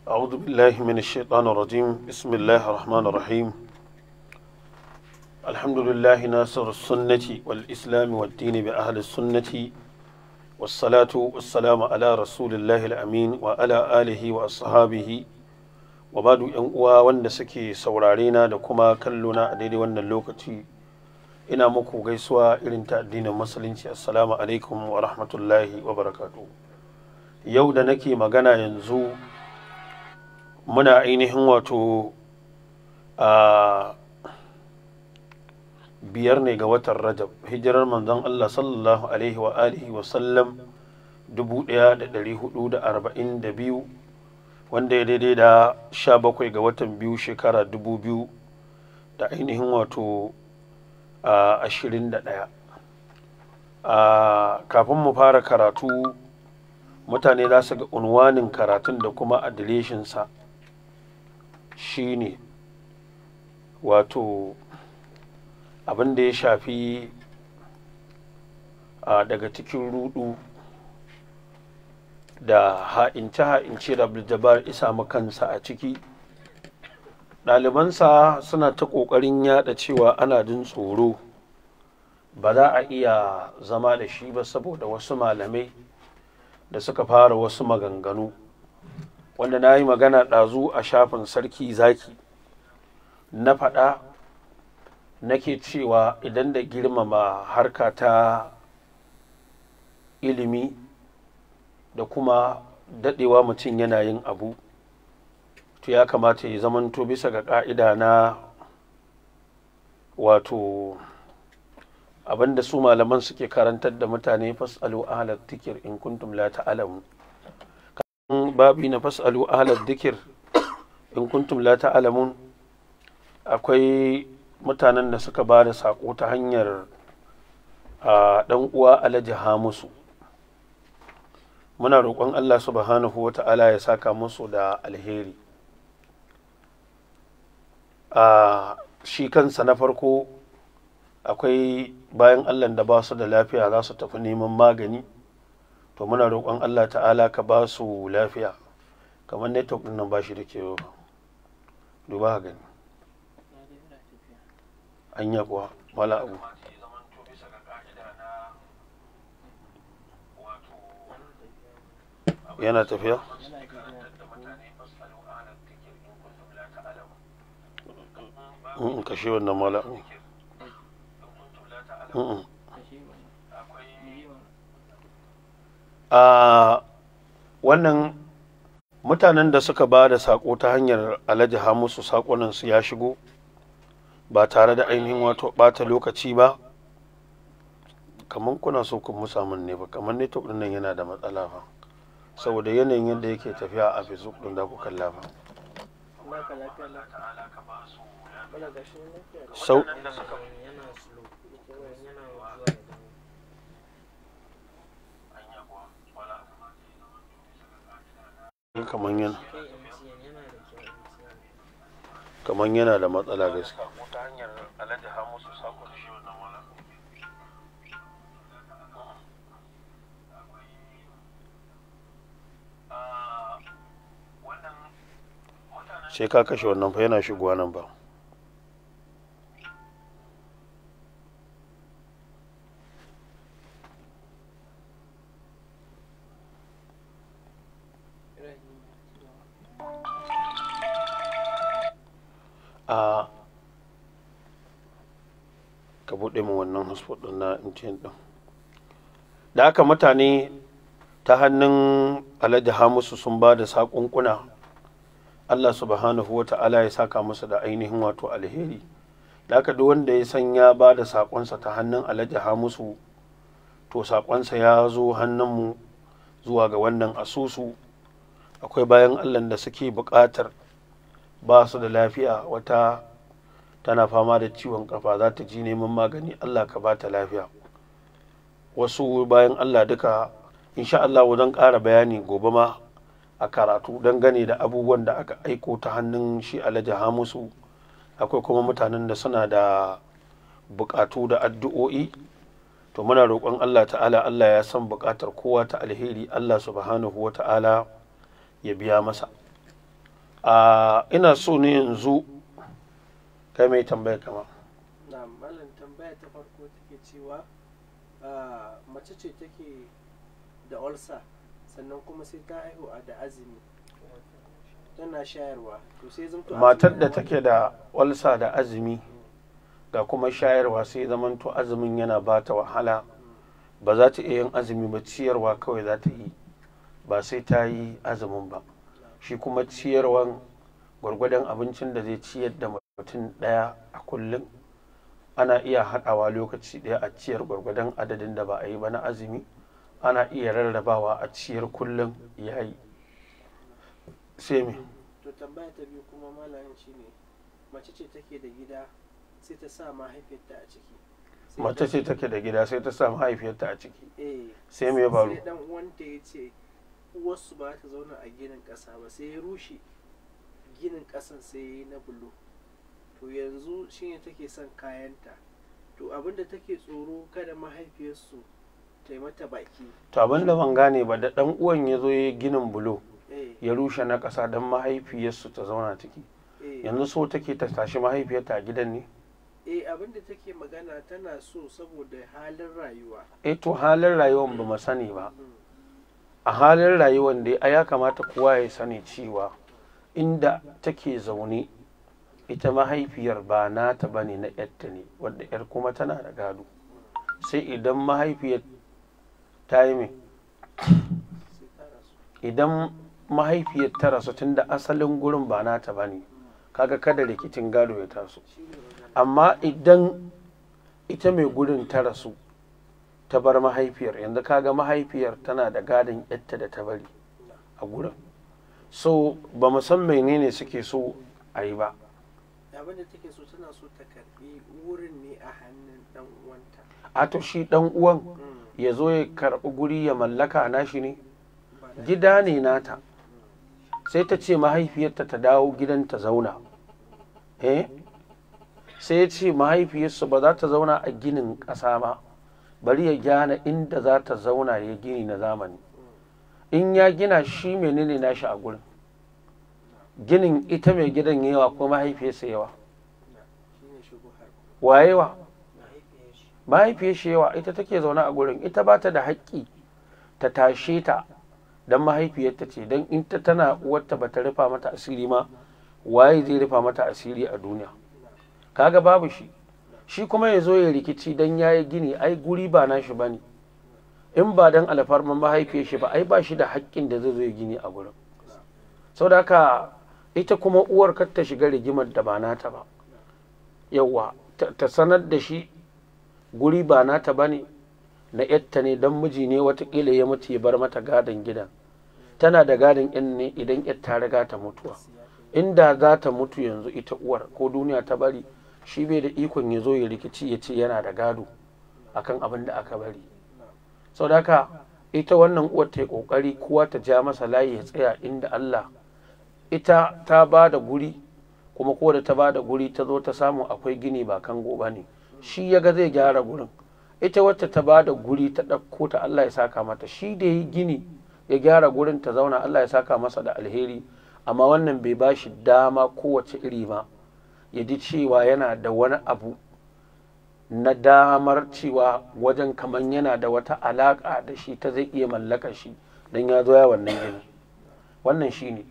أعوذ بالله من الشيطان الرجيم بسم الله الرحمن الرحيم الحمد لله ناصر السنة والإسلام والدين بأهل السنة والصلاة والسلام على رسول الله الأمين وعلى آله وأصحابه وبعد uwa wanda suke saurarena da kuma kallona a daidai wannan lokaci ina muku gaisuwa irin ta addinin musulunci assalamu alaikum wa rahmatullahi wa barakatuh. Yau da nake magana yanzu muna ainihin wato a biyar ne ga watan Rajab, hijirar manzon Allah sallallahu alaihi wa alihi wa sallam 1442 wanda ya daidai da 17 ga watan biyu shekara 2000 da ainihin wato 21. Kafin mu fara karatu mutane za su ga unwanin karatun da kuma adireshinsa shine wato abin da ya shafi daga cikin rudu da ha'ince da Abdul isa kansa a ciki. Ɗalibansa suna ta ƙoƙarin yaɗa cewa ana jin tsoro ba za a iya zama da shi ba saboda wasu malamai da suka fara wasu maganganu wanda na yi magana ɗazu a shafin sarki zaki na faɗa nake cewa idan da girmama harka ta ilimi da kuma daɗewa mutum yana yin abu to ya kamata ya zamanto bisa ga ƙa'ida na wato abinda su malaman suke karantar da mutane fasalu ahlat dhikr in kuntum la ta'lamun. Babi na fasalu ahlat dhikr in kuntum la ta'lamun akwai mutanen da suka ba da sako ta hanyar dan uwa Alhaji Hamisu. Muna roƙon Allah subhanahu wata'ala ya saka musu da alheri. Shi kansa na farko akwai bayan Allah da ba su da lafiya za su tafi neman magani, to muna roƙon Allah ta'ala ka ba su lafiya. Kamar network ɗin nan ba shi da ke duba gani anya kuwa mala abu yana tafiya. Kashe wannan mala abu. Wannan mutanen da suka ba da saƙo ta hanyar Alhaji Hamisu saƙonansu ya shigo ba tare da ainihin wato ɓata lokaci ba. Kamar kuna so kun musa min ne ba, kamar network ɗin nan yana da matsala ba saboda yanayin yadda yake tafiya a Facebook ɗin da ku kalla ba. Sau kamar yana da matsala gaskiya. Sai ka kashe wannan fa yana shigowa nan ba. Ka buɗe min wannan hotspot ɗin na MTN ɗin. Da haka mutane ta hannun Alhaji Hamisu sun ba da saƙunƙuna. Allah subhanahu wa ta'ala ya saka musu da ainihin wato alheri. Da haka duk wanda ya san ya ba da saƙonsa ta hannun Alhaji Hamisu to saƙonsa ya zo hannunmu zuwa ga wannan asusu. Akwai bayan Allah da suke buƙatar ba su da lafiya, wata tana fama da ciwon kafa za ta ji neman magani, Allah ka ba ta lafiya. Wasu bayan Allah duka insha Allah wajen ƙara bayani gobe ma a karatu dangane da abubuwan da aka aiko ta hannun shi Alhaji Hamisu. Akwai kuma mutanen da suna da buƙatu da addu'o'i, to muna roƙon Allah ta'ala, Allah ya san buƙatar kowa ta alheri, Allah subhanahu wa ta'ala ya biya masa. ina so ne yanzu kai mai tambaya kama. na malam tambaya ta farko take cewa mace ce take da ulcer sannan kuma sai ta haihu da azumi tana shayarwa to sai zamto matar da take da ulcer da azumi ga kuma shayarwa sai zamanto azumin yana ba ta wahala ba za ta iya yin azumi ba, ciyarwa kawai za ta yi ba sai ta yi azumin ba. shi kuma ciyarwan gwargwadon abincin da zai ciyar da mutum ɗaya a kullum ana iya haɗawa lokaci ɗaya a ciyar gwargwadon adadin da ba a yi ba na azumi, ana iya rarrabawa a ciyar kullum ya yi. sai me to tambaya ta biyu kuma malamin shine mace ce take da gida sai ta sa mahaifiyarta a ciki. mace ce take da gida sai ta sa mahaifiyarta a ciki sai me ya faru? sai dan uwanta ya ce uwarsu ba ta zauna a ginin ƙasa ba, sai ya rushe ginin ƙasan sai ya yi na bulo. to yanzu shine take son kayanta, to abinda take tsoro kada mahaifiyarsu ta yi mata baki. to abinda ban gane ba, da dan uwan ya zo ya yi ginin bulo ya rushe na ƙasa don mahaifiyarsu ta zauna ciki, yanzu so take ta tashi mahaifiyarta a gidan ne? abinda take magana tana so saboda halin rayuwa. to halin rayuwan ba mu sani ba. a halin rayuwan da ya kamata kowa ya sani cewa inda take zaune ita mahaifiyar ba nata bane na yarta ne, wadda yar kuma tana da gado. sai idan mahaifiyar ta yi mai idan mahaifiyar ta rasu tunda asalin gurin ba nata bane, kaga kada rikicin gado ya taso. amma idan ita mai gurin ta rasu ta bar mahaifiyar, yanzu kaga mahaifiyar tana da gadon yatta da ta bari a gurin. so ba mu san menene suke so a yi ba. abin da take so tana so ta karbi wurin ne a hannun dan uwanta. a to shi dan uwan ya zo ya karbi guri ya mallaka nashi ne? gida ne nata. sai ta ce mahaifiyarta ta dawo gidan ta zauna. sai ya ce mahaifiyarsu ba za ta zauna a ginin ƙasa ba, bari ya gyara inda za ta zauna ya gini na zamani. in ya gina shi menene nashi a gurin? ginin ita mai gidan yawa ko mahaifiyarsa yawa? wayewa? mahaifiyar shi yawa. ita take zaune a gurin, ita ba ta da haƙƙi ta tashe ta don mahaifiyarta ce, don in ta tana uwarta ba ta rufa mata asiri ma waye zai rufa mata asiri a duniya? kaga babu shi. shi kuma ya zo ya rikici don ya yi gini, ai guri ba nashi ba ne. in ba don alfarman mahaifiyar shi ba ai ba shi da haƙƙin da zai zo ya gini a gurin. sau da haka ita kuma uwar kar ta shiga rigimar da ba nata ba. yawa ta sanar da shi guri ba nata ba ne, na yatta ne, don miji ne watakila ya mutu ya bar mata gadon gidan. tana da gadon yan ne idan yar ta riga ta mutuwa. inda za ta mutu yanzu ita uwar ko duniya ta bari, shi bai da ikon ya zo ya rikici ya ce yana da gado akan abin da aka bari. sau da haka ita wannan uwar ta yi kokari kowa ta ja masa layi ya tsaya inda Allah. ita ta ba da guri, kuma ko da ta ba da guri ta zo ta samu akwai gini ba kango ba ne, shi ya ga zai gyara gurin. ita wacce ta ba da guri ta ɗauko ta, Allah ya saka mata. shi da yi gini ya gyara gurin ta zauna, Allah ya saka masa da alheri. amma wannan bai ba shi dama kowace iri ba ya ji cewa yana da wani abu na damar cewa wajen kaman yana da wata alaƙa da shi ta zai iya mallaka shi don ya zo ya wannan gini. wannan shi ne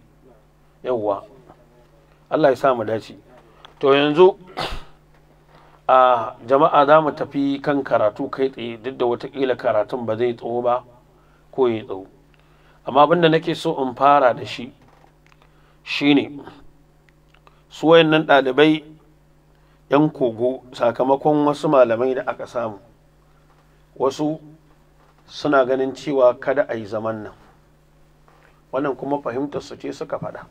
yawwa. Allah ya sa mu dace. to yanzu a jama'a za mu tafi kan karatu kai tsaye, duk da watakila karatun ba zai tsawo ba ko ya tsawo. amma abinda nake so in fara da shi shine su wayannan ɗalibai 'yan kogo, sakamakon wasu malamai da aka samu, wasu suna ganin cewa kada a yi zaman nan. wannan kuma fahimtar su ce suka faɗa,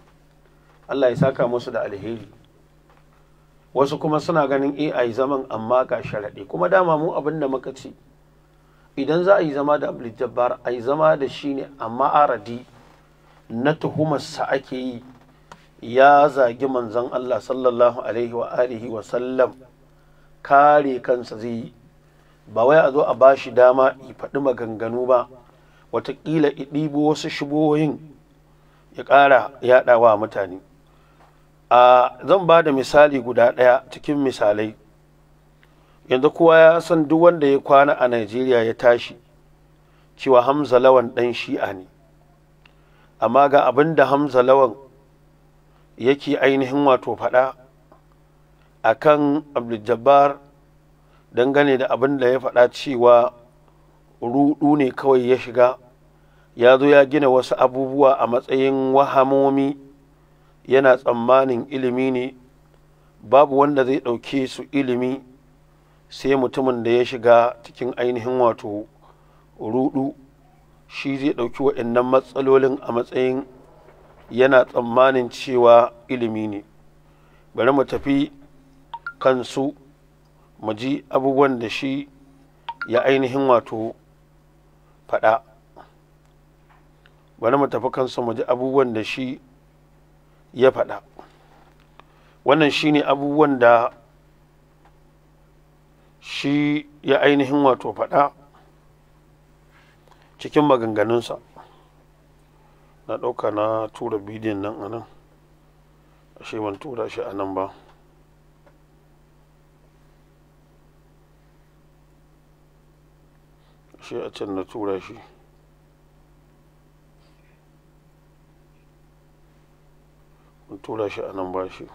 Allah ya saka musu da alheri. wasu kuma suna ganin a yi zaman amma ga sharaɗi. kuma dama mu abin da muka ce, idan za a yi zama da Abdul Jabbar a yi zama da shi ne amma aradi na tuhumarsa ake yi ya zagi manzon Allah sallallahu alaihi wa alihi wa sallam, kare kansa zai yi, ba wai a zo a bashi dama ya faɗi maganganu ba, watakila ya ɗibo wasu shubohin ya ƙara yaɗawa mutane. zan ba da misali guda ɗaya cikin misalai. Yanzu kowa ya san duk wanda ya kwana a Najeriya ya tashi cewa Hamza Lawan ɗan shi'a ne, amma ga abin da Hamza Lawan yake ainihin wato faɗa a kan Abdul-Jabbar dangane da abin da ya faɗa cewa ruɗu ne kawai ya shiga, ya zo ya gina wasu abubuwa a matsayin wahamomi, yana tsammanin ilimi ne. Babu wanda zai ɗauke su ilimi sai mutumin da ya shiga cikin ainihin wato ruɗu, shi zai ɗauki waɗannan matsalolin a matsayin yana tsammanin cewa ilimi ne. Bari mu tafi kansu mu ji abubuwan da shi ya ainihin wato faɗa. Bari mu tafi kansu mu ji abubuwan da shi ya faɗa. Wannan shi ne abubuwan da shi ya ainihin wato faɗa cikin maganganunsa. Na ɗauka na tura bidiyon nan a nan, ashe ban tura shi a nan ba. Ashe a can na tura shi. Ban tura shi a nan ba shi.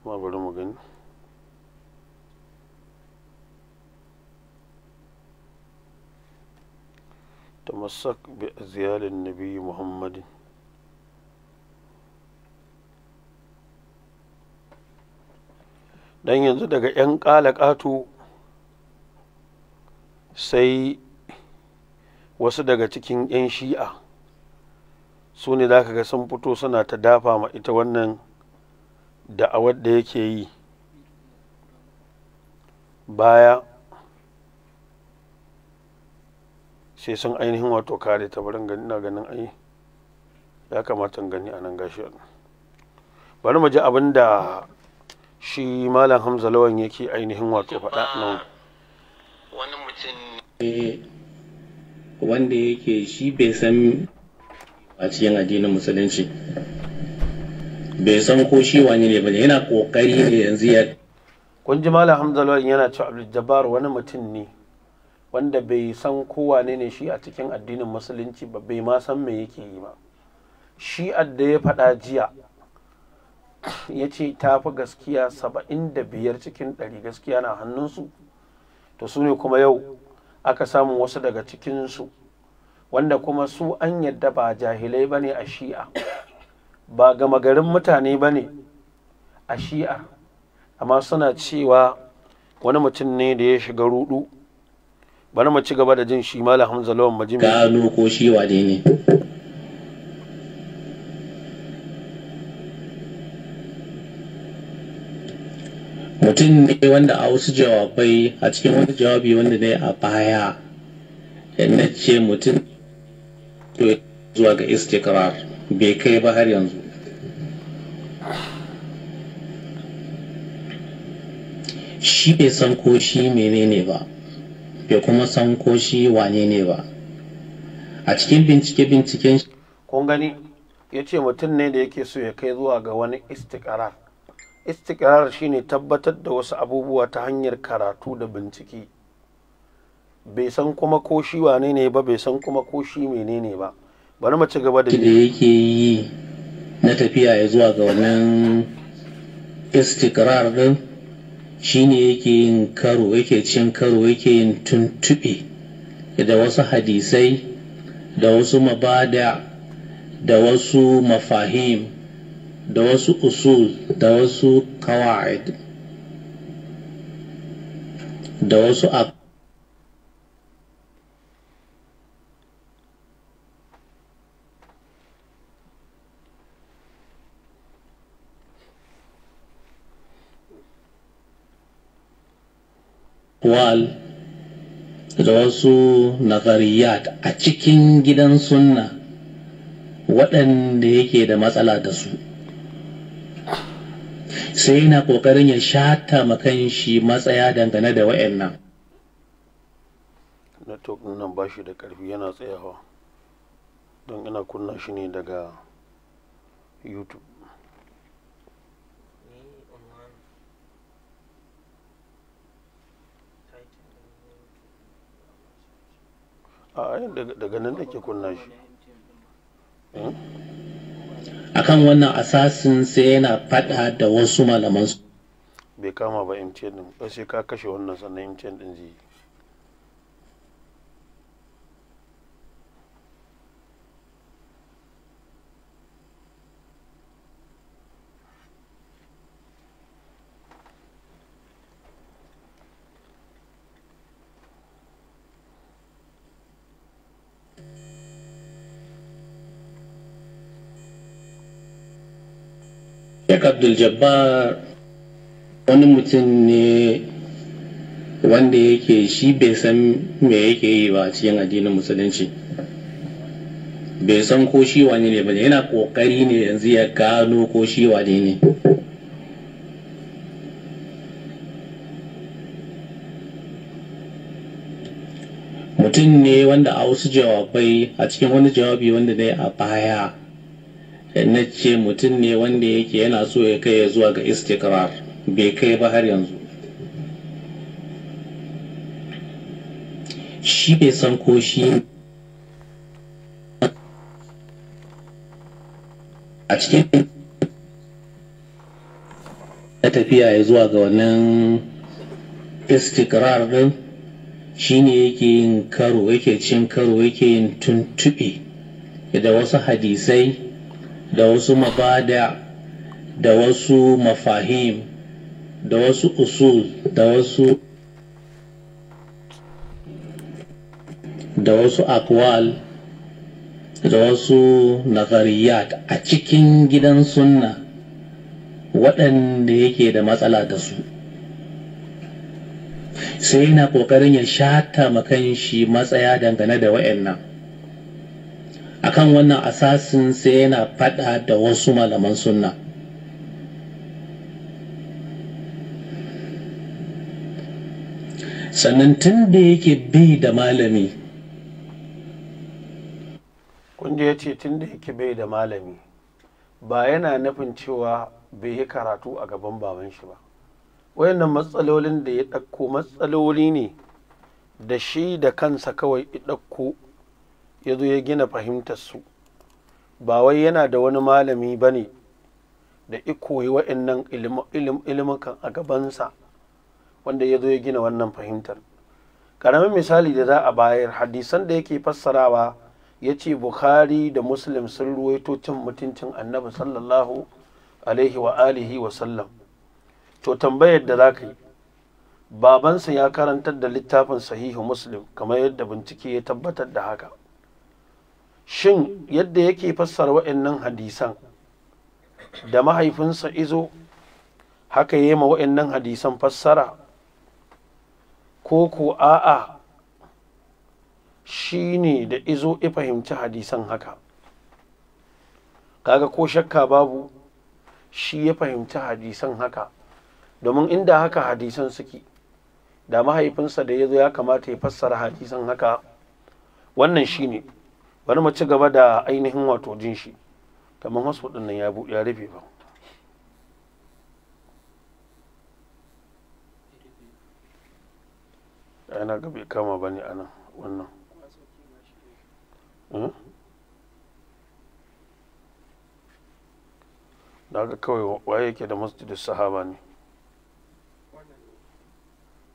Ma bari mu gani. تمسك بأزيال النبي محمد. Dan yanzu daga 'yan ƙalaƙato sai wasu daga cikin 'yan shi'a su ne za ka ga sun fito suna ta dafa ma ita wannan da'awar da yake yi baya, sai sun ainihin wato kare ta. Barin gani, ina ganin ai ya kamata gani a nan gashi. Bari mu ji abin da shi Malam Hamza Lawan yake ainihin wato faɗa nan. Wani mutum wanda yake shi bai san a cikin addinin musulunci, bai san ko shi wani ne bane, yana kokari ne yanzu ya. Kun ji Malam Hamza Lawan yana cewa Abdul-Jabbar wani mutum ne wanda bai san kowane ne shi a cikin addinin musulunci ba, bai ma san me yake yi ba. Shi da ya faɗa jiya ya ce ta fi gaskiya 75 cikin 100 gaskiya na hannunsu, to su ne kuma yau aka samu wasu daga cikinsu wanda kuma su an yadda ba jahilai ba ne a shi'a, ba gama garin mutane ba ne a shi'a, amma suna cewa wani mutum ne da ya shiga rudu. Bari mu ci gaba da jin shi Malam Hamza Lawan majimi. Gano ko shi wane ne. Mutum ne wanda a wasu jawabai, a cikin wani jawabi wanda ne a baya, na ce mutum to zuwa ga istikrar bai kai ba har yanzu. Shi bai san ko shi menene ba, bai kuma san ko shi wane ne ba. A cikin binciken kun gani ya ce mutum ne da yake so ya kai zuwa ga wani istikarar. Istikarar shine tabbatar da wasu abubuwa ta hanyar karatu da bincike. Bai san kuma ko shi wane ne ba, bai san kuma ko shi menene ba. Bari mu ci gaba da yake yi na tafiya ya zuwa ga wannan istikrar din, shine yake yin karo, yake cin karo, yake yin tuntuɓe da wasu hadisai, da wasu mabada, da wasu mafahim, da wasu usul, da wasu kawa'id, da wasu wal, da wasu nazariyat a cikin gidan sunna waɗanda yake da matsala da su, sai yana ƙoƙarin ya shata makan shi matsaya dangane da wa'annan. Network nan ba shi da ƙarfi, yana tsayawa don ina kunna shi ne daga YouTube. Daga nan nake kunna shi. Akan wannan asasin sai yana faɗa da wasu malaman su. Bai kama ba MTN din, ba sai ka kashe wannan sannan MTN din zai. Sheikh Abdul Jabbar wani mutum ne wanda yake shi bai san me yake yi ba a cikin addinin musulunci, bai san ko shi wani ne bane, yana kokari ne yanzu ya gano ko shi wani ne. Mutum ne wanda a wasu jawabai, a cikin wani jawabi wanda ne a baya na ce mutum ne wanda yake yana so ya kai zuwa ga istikrar, bai kai ba har yanzu. Shi bai san ko shi a cikin na tafiya ya zuwa ga wannan istikrar din, shi ne yake yin karo, yake cin karo, yake yin tuntuɓe da wasu hadisai da wasu mabada da wasu mafahim da wasu usul da wasu akwal da wasu nazariyat a cikin gidan sunna waɗanda yake da matsala da su, sai yana ƙoƙarin ya shata makan shi matsaya dangane da wa'annan. Akan wannan asasin sai yana faɗa da wasu malaman sunna. Sannan tun da yake bai da malami, kun ya ce tun da yake bai da malami ba yana nufin cewa bai yi karatu a gaban baban shi ba. Wayannan matsalolin da ya ɗauko matsaloli ne da shi da kansa kawai ya ɗauko ya zo ya gina fahimtar su, ba wai yana da wani malami ba ne da ikoyi wa'annan ilimukan a gabansa wanda ya zo ya gina wannan fahimtar. Ƙaramin misali da za a bayar, hadisan da yake fassarawa ya ce Bukhari da Muslim sun ruwaito cin mutuncin Annabi sallallahu alaihi wa alihi wa sallam. To tambayar da za ka yi, babansa ya karantar da littafin sahihu Muslim kamar yadda bincike ya tabbatar da haka. Shin yadda yake fassara wa'annan hadisan da mahaifinsa izo haka yi ma wa'annan hadisan fassara, ko a'a shi ne da izo ya fahimci hadisan haka? Kaga ko shakka babu shi ya fahimci hadisan haka, domin inda haka hadisan suke da mahaifinsa da ya zo ya kamata ya fassara hadisan haka. Wannan shi ne. Bari mu ci gaba da ainihin wato jin shi, kamar wasu ɗin nan ya rufe ba. Yana ga bai kama ba ne a nan wannan. Da ga kawai waye yake da masjidin sahaba ne?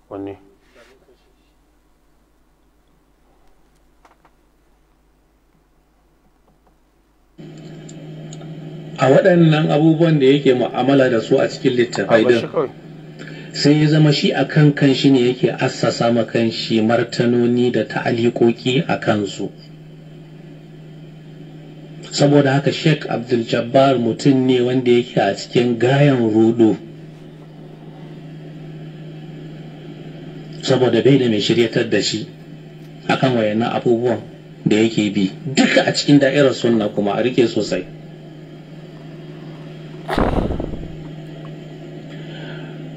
Wanne? a waɗannan abubuwan da yake mu'amala da su a cikin littafai din, sai ya zama shi a kan shi ne yake assasa ma kan shi martanoni da ta'alikoki a kansu. Saboda haka Sheikh Abdul Jabbar mutum ne wanda yake a cikin gayan rudu, saboda bai da mai shiryatar da shi akan wayannan abubuwan da yake bi duka a cikin da'irar sunna, kuma a rike sosai.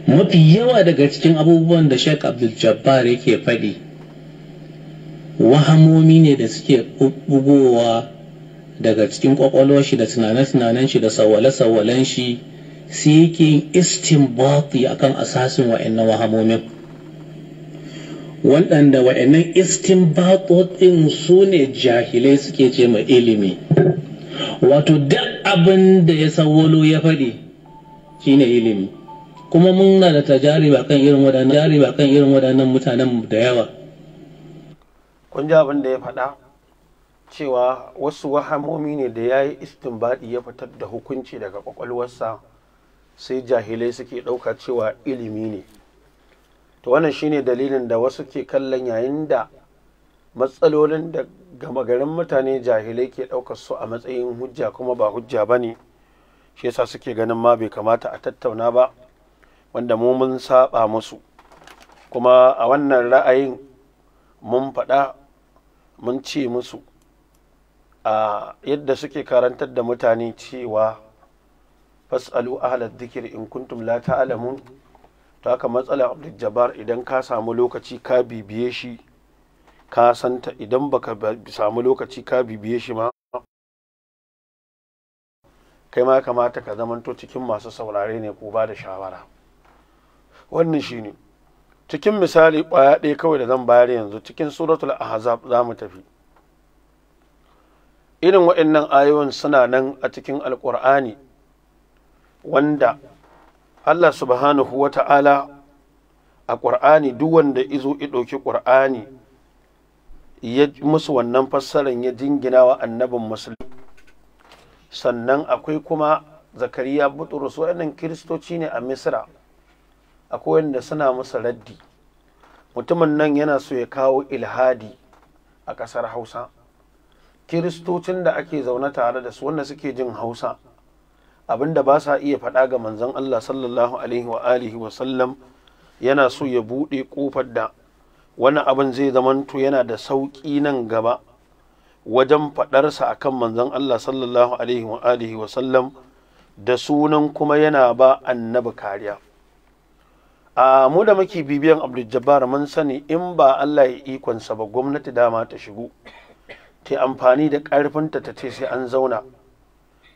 Mafi yawa daga cikin abubuwan da Sheikh Abdul Jabbar yake faɗi wahamomi ne da suke bugowa daga cikin kwakwalwar shi da tunane-tunanen shi da sawale-sawalen shi sai yake yin istinbati akan asasin wa'annan wahamomin, waɗanda wa'annan istinbatotin su ne jahilai suke ce mai ilimi. Wato duk abin da ya sawwalo ya faɗi shine ilimi, kuma muna da tajariba kan irin waɗannan mutanen da yawa. Kun ji abin da ya faɗa cewa wasu wahamomi ne da ya yi istinbadi ya fitar da hukunci daga kwakwalwarsa, sai jahilai suke ɗauka cewa ilimi ne. To wannan shine dalilin da wasu ke kallon yayin da matsalolin da gama garin mutane jahilai ke ɗaukar su a matsayin hujja kuma ba hujja ba ne, shi yasa suke ganin ma bai kamata a tattauna ba, wanda mu mun saba musu. Kuma a wannan ra'ayin mun faɗa mun ce musu a yadda suke karantar da mutane cewa fas'alu ahla dhikri in kuntum la ta'lamun. To haka matsala Abdul Jabbar, idan ka samu lokaci ka bibiye shi ka santa, idan baka samu lokaci ka bibiye shi ma kai ma kamata ka zamanto cikin masu saurare ne ko ba da shawara. Wannan shine cikin misali ƙwaya ɗaya kawai da zan bayar yanzu cikin suratul ahzab za mu tafi. Irin waɗannan ayoyin suna nan a cikin alƙur'ani, wanda Allah subhanahu wa ta'ala a ƙur'ani duk wanda izo ya ɗauki ƙur'ani ya musu wannan fassarar ya jingina wa annabin musulmi. Sannan akwai kuma Zakariya Butrus, waɗannan kiristoci ne a Misra, akwai wanda suna masa raddi. Mutumin nan yana so ya kawo ilhadi a ƙasar Hausa. Kiristocin da ake zaune tare da su wanda suke jin Hausa, abinda ba sa iya faɗa ga manzon Allah sallallahu alaihi wa alihi wa sallam, yana so ya buɗe ƙofar da wani abin zai zamanto yana da sauƙi nan gaba wajen faɗarsa akan manzon Allah sallallahu alaihi wa alihi wa sallam, da sunan kuma yana ba annabi kariya. A mu da muke bibiyan Abdul Jabbar mun sani in ba Allah ya ikonsa ba, gwamnati dama ta shigo ta amfani da ƙarfinta ta ce sai an zauna,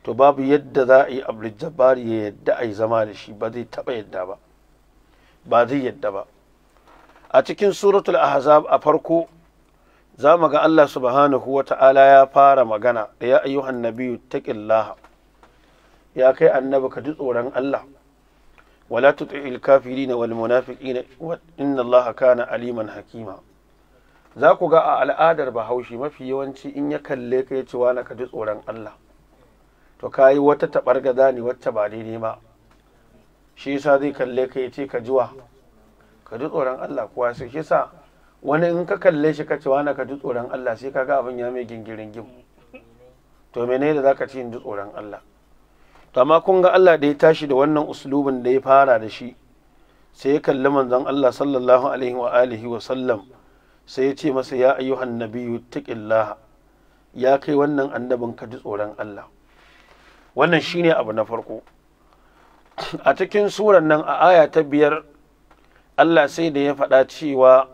to babu yadda za a yi Abdul Jabbar ya yadda a yi zama da shi, ba zai taɓa yadda ba, ba zai yadda ba. A cikin suratul ahzab a farko za mu ga Allah subhanahu wa ta'ala ya fara magana da ya ayyuhan nabiyyu taqillaha, ya kai annabi ka ji tsoron Allah, wala tuti'il kafirina wal munafiqina inna Allaha kana aliman hakima. Za ku ga a al'adar Bahaushe mafi yawanci in ya kalle ka ya ce wani ka ji tsoron Allah, to ka yi wata taɓargaza ne wacce ba daidai ba. Shi yasa zai kalle ka ya ce ka jiwa ka ji tsoron Allah kuwa, sai shi yasa wani in ka kalle shi ka ce wani ka ji tsoron Allah sai ka ga abin ya mai gingirin gim. To menene da za ka ce in ji tsoron Allah? To amma kun ga Allah da ya tashi da wannan uslubin da ya fara da shi, sai ya kalli manzon Allah sallallahu alaihi wa alihi wa sallam, sai ya ce masa ya ayyuhan nabiyyu taqillaha, ya kai wannan annabin ka ji tsoron Allah. Wannan shine abu na farko. A cikin suran nan a aya ta 5 Allah sai da ya faɗa cewa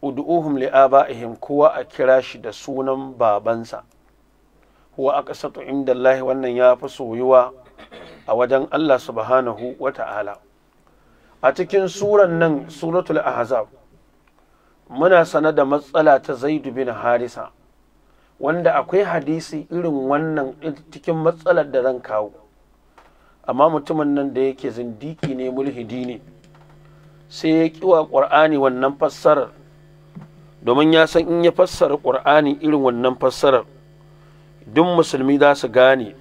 ud'uhum li'aba'ihim, kowa a kira shi da sunan babansa, huwa aqsatu indallahi, wannan ya fi soyuwa a wajen Allah subhanahu wa ta'ala. A cikin suran nan suratul ahzab muna sana da matsala ta Zaid bin Harisa, wanda akwai hadisi irin wannan cikin matsalar da zan kawo, amma mutumin nan da yake zindiki ne, mulhidi ne, sai ya kiwa ƙur'ani wannan fassarar, domin ya san in ya fassara ƙur'ani irin wannan fassarar duk musulmi za su gane,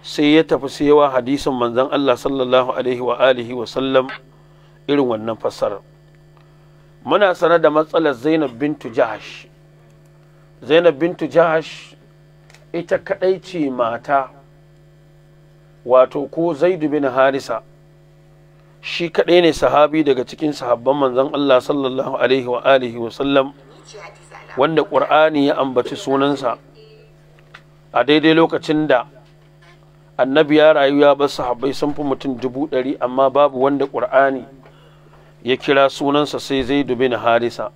sai ya tafi sai yawa hadisin manzon Allah sallallahu alaihi wa alihi wa sallam irin wannan fassarar. Muna sanar da matsalar Zainab bintu Jahash. Zainab bintu Jahash ita kadai ce mata, wato ko Zaid bin Harisa shi kadai ne sahabi daga cikin sahabban manzon Allah sallallahu alaihi wa alihi wa sallam wanda Qur'ani ya ambaci sunansa a daidai lokacin da annabi ya rayu, ya bar sahabbai sun fi mutum 100,000, amma babu wanda Qur'ani ya kira sunansa sai Zaid bin Harisa.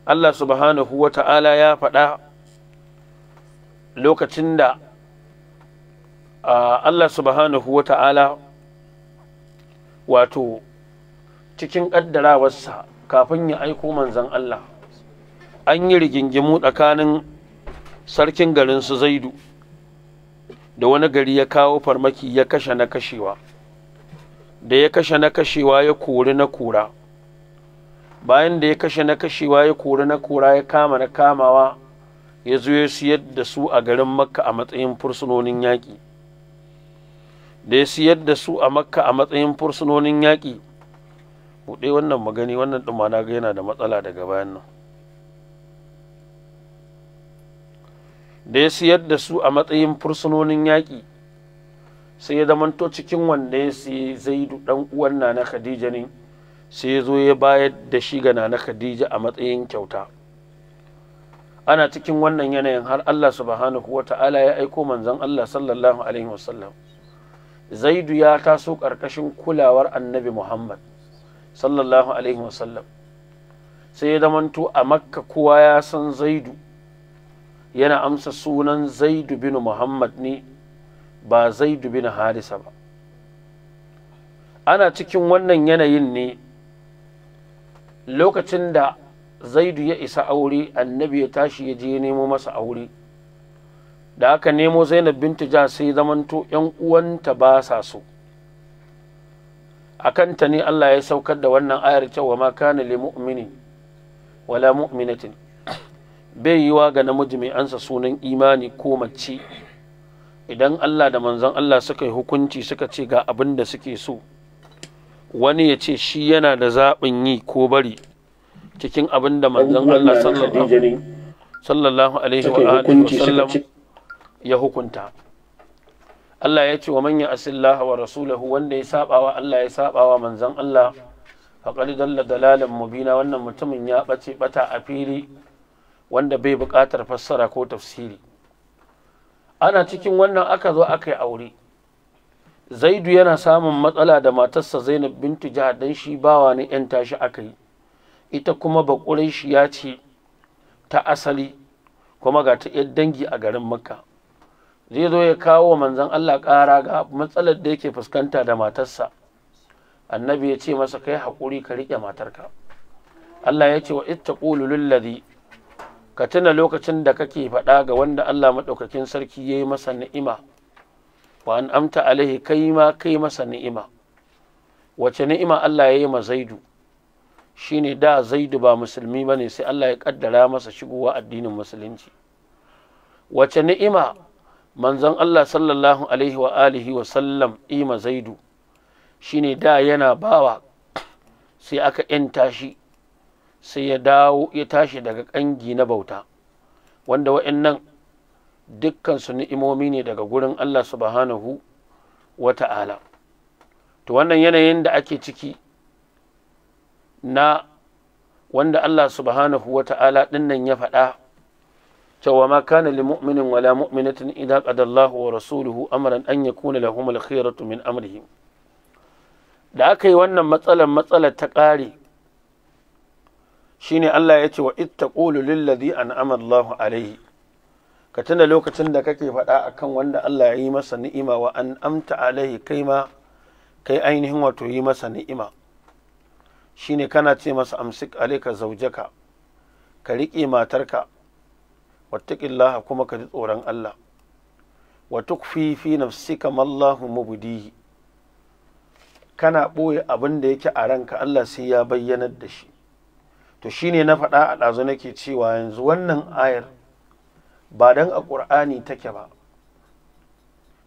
Allah subhanahu wa ta'ala ya faɗa lokacin da Allah subhanahu wa ta'ala wato cikin ƙaddarawarsa kafin ya aiko manzan Allah an yi rigingimu tsakanin sarkin garin su Zaidu da wani gari ya kawo farmaki ya kashe na kashewa, da ya kashe na kashewa ya kori na kora, bayan da ya kashe na kashewa ya kori na kora ya kama na kamawa ya zo ya siyar da su a garin Makka a matsayin fursunonin yaƙi. Da ya siyar da su a Makka a matsayin fursunonin yaƙi, buɗe wannan magani, wannan ɗin na ga yana da matsala daga bayan nan. Da ya siyar da su a matsayin fursunonin yaƙi, sai ya zamanto cikin wanda ya siye Zaidu ɗan uwan Nana Khadija ne, sai ya zo ya bayar da shi ga Nana Khadija a matsayin kyauta. Ana cikin wannan yanayin har Allah subhanahu wa ta'ala ya aiko manzon Allah sallallahu alaihi wasallam. Zaidu ya taso ƙarƙashin kulawar Annabi Muhammad sallallahu alaihi wasallam, sai ya zamanto a Makka kowa ya san Zaidu yana amsa sunan Zaidu bin Muhammad ne, ba Zaidu bin Harisa ba. Ana cikin wannan yanayin ne lokacin da Zaidu ya isa aure, Annabi ya tashi ya je nemo masa aure. Da aka nemo Zainab bintu Jahsh sai zamanto ‘yan uwanta ba sa so. A kanta ne Allah ya saukar da wannan ayar cewa ma kana li mu'mini wala mu'minatin, bai yiwa ga namiji mai ansa sunan imani ko mace idan Allah da manzon Allah suka yi hukunci suka ce ga abin da suke so, wani ya ce shi yana da zaɓin yi ko bari cikin abin da manzon Allah sallallahu alaihi wa sallam ya hukunta. Allah ya ce wa man ya'sillaha wa rasulahu, wanda ya saba wa Allah ya saba wa manzon Allah, faqad dalla dalalan mubina, wannan mutumin ya bace bata a fili wanda bai buƙatar fassara ko tafsiri. Ana cikin wannan aka zo aka yi aure. Zaidu yana samun matsala da matarsa Zainab bintu Jahsh dan shi bawa ne ‘yan tashi aka yi, ita kuma Baƙuraishiya ce ta asali kuma ga ta ‘yar dangi a garin Makka. Zai zo ya kawo wa manzon Allah ƙara ga matsalar da yake fuskanta da matarsa. Annabi ya ce masa kai haƙuri ka riƙe matarka. Allah ya ce wa ittaqulu lillazi, ka tuna lokacin da kake faɗa ga wanda Allah maɗaukakin sarki ya yi masa ni'ima, wa an amta alaihi kai ma kai masa ni'ima. Wace ni'ima Allah ya yi ma Zaidu? Shine da Zaidu ba musulmi ba ne, sai Allah ya ƙaddara masa shigowa addinin musulunci. Wace ni'ima manzon Allah sallallahu alaihi wa alihi wa sallam ima Zaidu? Shine da yana bawa, sai aka ‘yanta shi, sai ya dawo ya tashi daga ƙangi na bauta, wanda wa'annan dukkansu ni'imomi ne daga gurin Allah subhanahu wa ta'ala. To wannan yanayin da ake ciki na wanda Allah subhanahu wa ta'ala ɗinnan ya faɗa cewa ma kana li mu'minin wala mu'minatin idza qada Allahu wa rasuluhu amran an yakuna lahum al-khiyaratu min amrihim. Da aka yi wannan matsalar ta ƙare, shine Allah ya ce wa ittaqulu lillazi an'ama Allahu alaihi, ka tuna lokacin da kake faɗa akan wanda Allah ya yi masa ni'ima, wa an'amta alaihi, kai ma kai ainihin wato yi masa ni'ima. Shine kana ce masa amsik alayka zawjaka, ka riƙe matarka, wattaqillaha, kuma ka ji tsoron Allah, wa tukfi fi nafsika ma Allahu mubdihi, kana ɓoye abin da yake a ranka Allah sai ya bayyanar da shi. To shine na faɗa a ɗazu nake cewa yanzu wannan ayar ba dan a ƙur'ani take ba,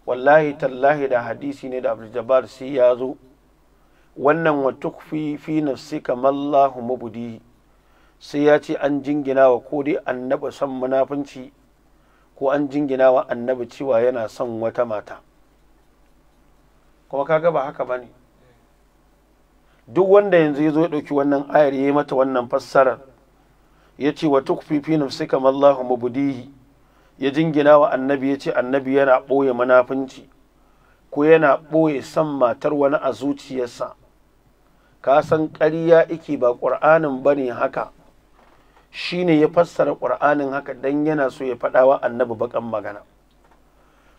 wallahi tallahi da hadisi ne da Abdul Jabbar sai ya zo wannan wa tukfi fi nafsika ma Allahu mubdihi, sai ya ce an jingina wa ko dai annabi son munafunci ko an jingina wa annabi cewa yana son wata mata. Kuma kaga ba haka bane. Duk wanda yanzu ya zo ya ɗauki wannan ayar ya yi mata wannan fassarar, ya ce wa tukfi fi nafsika ma Allahu mubdihi, ya jingina wa annabi, ya ce annabi yana ɓoye munafunci ko yana ɓoye son matar wani a zuciyarsa, ka san ƙarya iki ba ƙur'anin bane haka. shine ya fassara ƙur'anin haka dan yana so ya faɗawa annabi baƙan magana.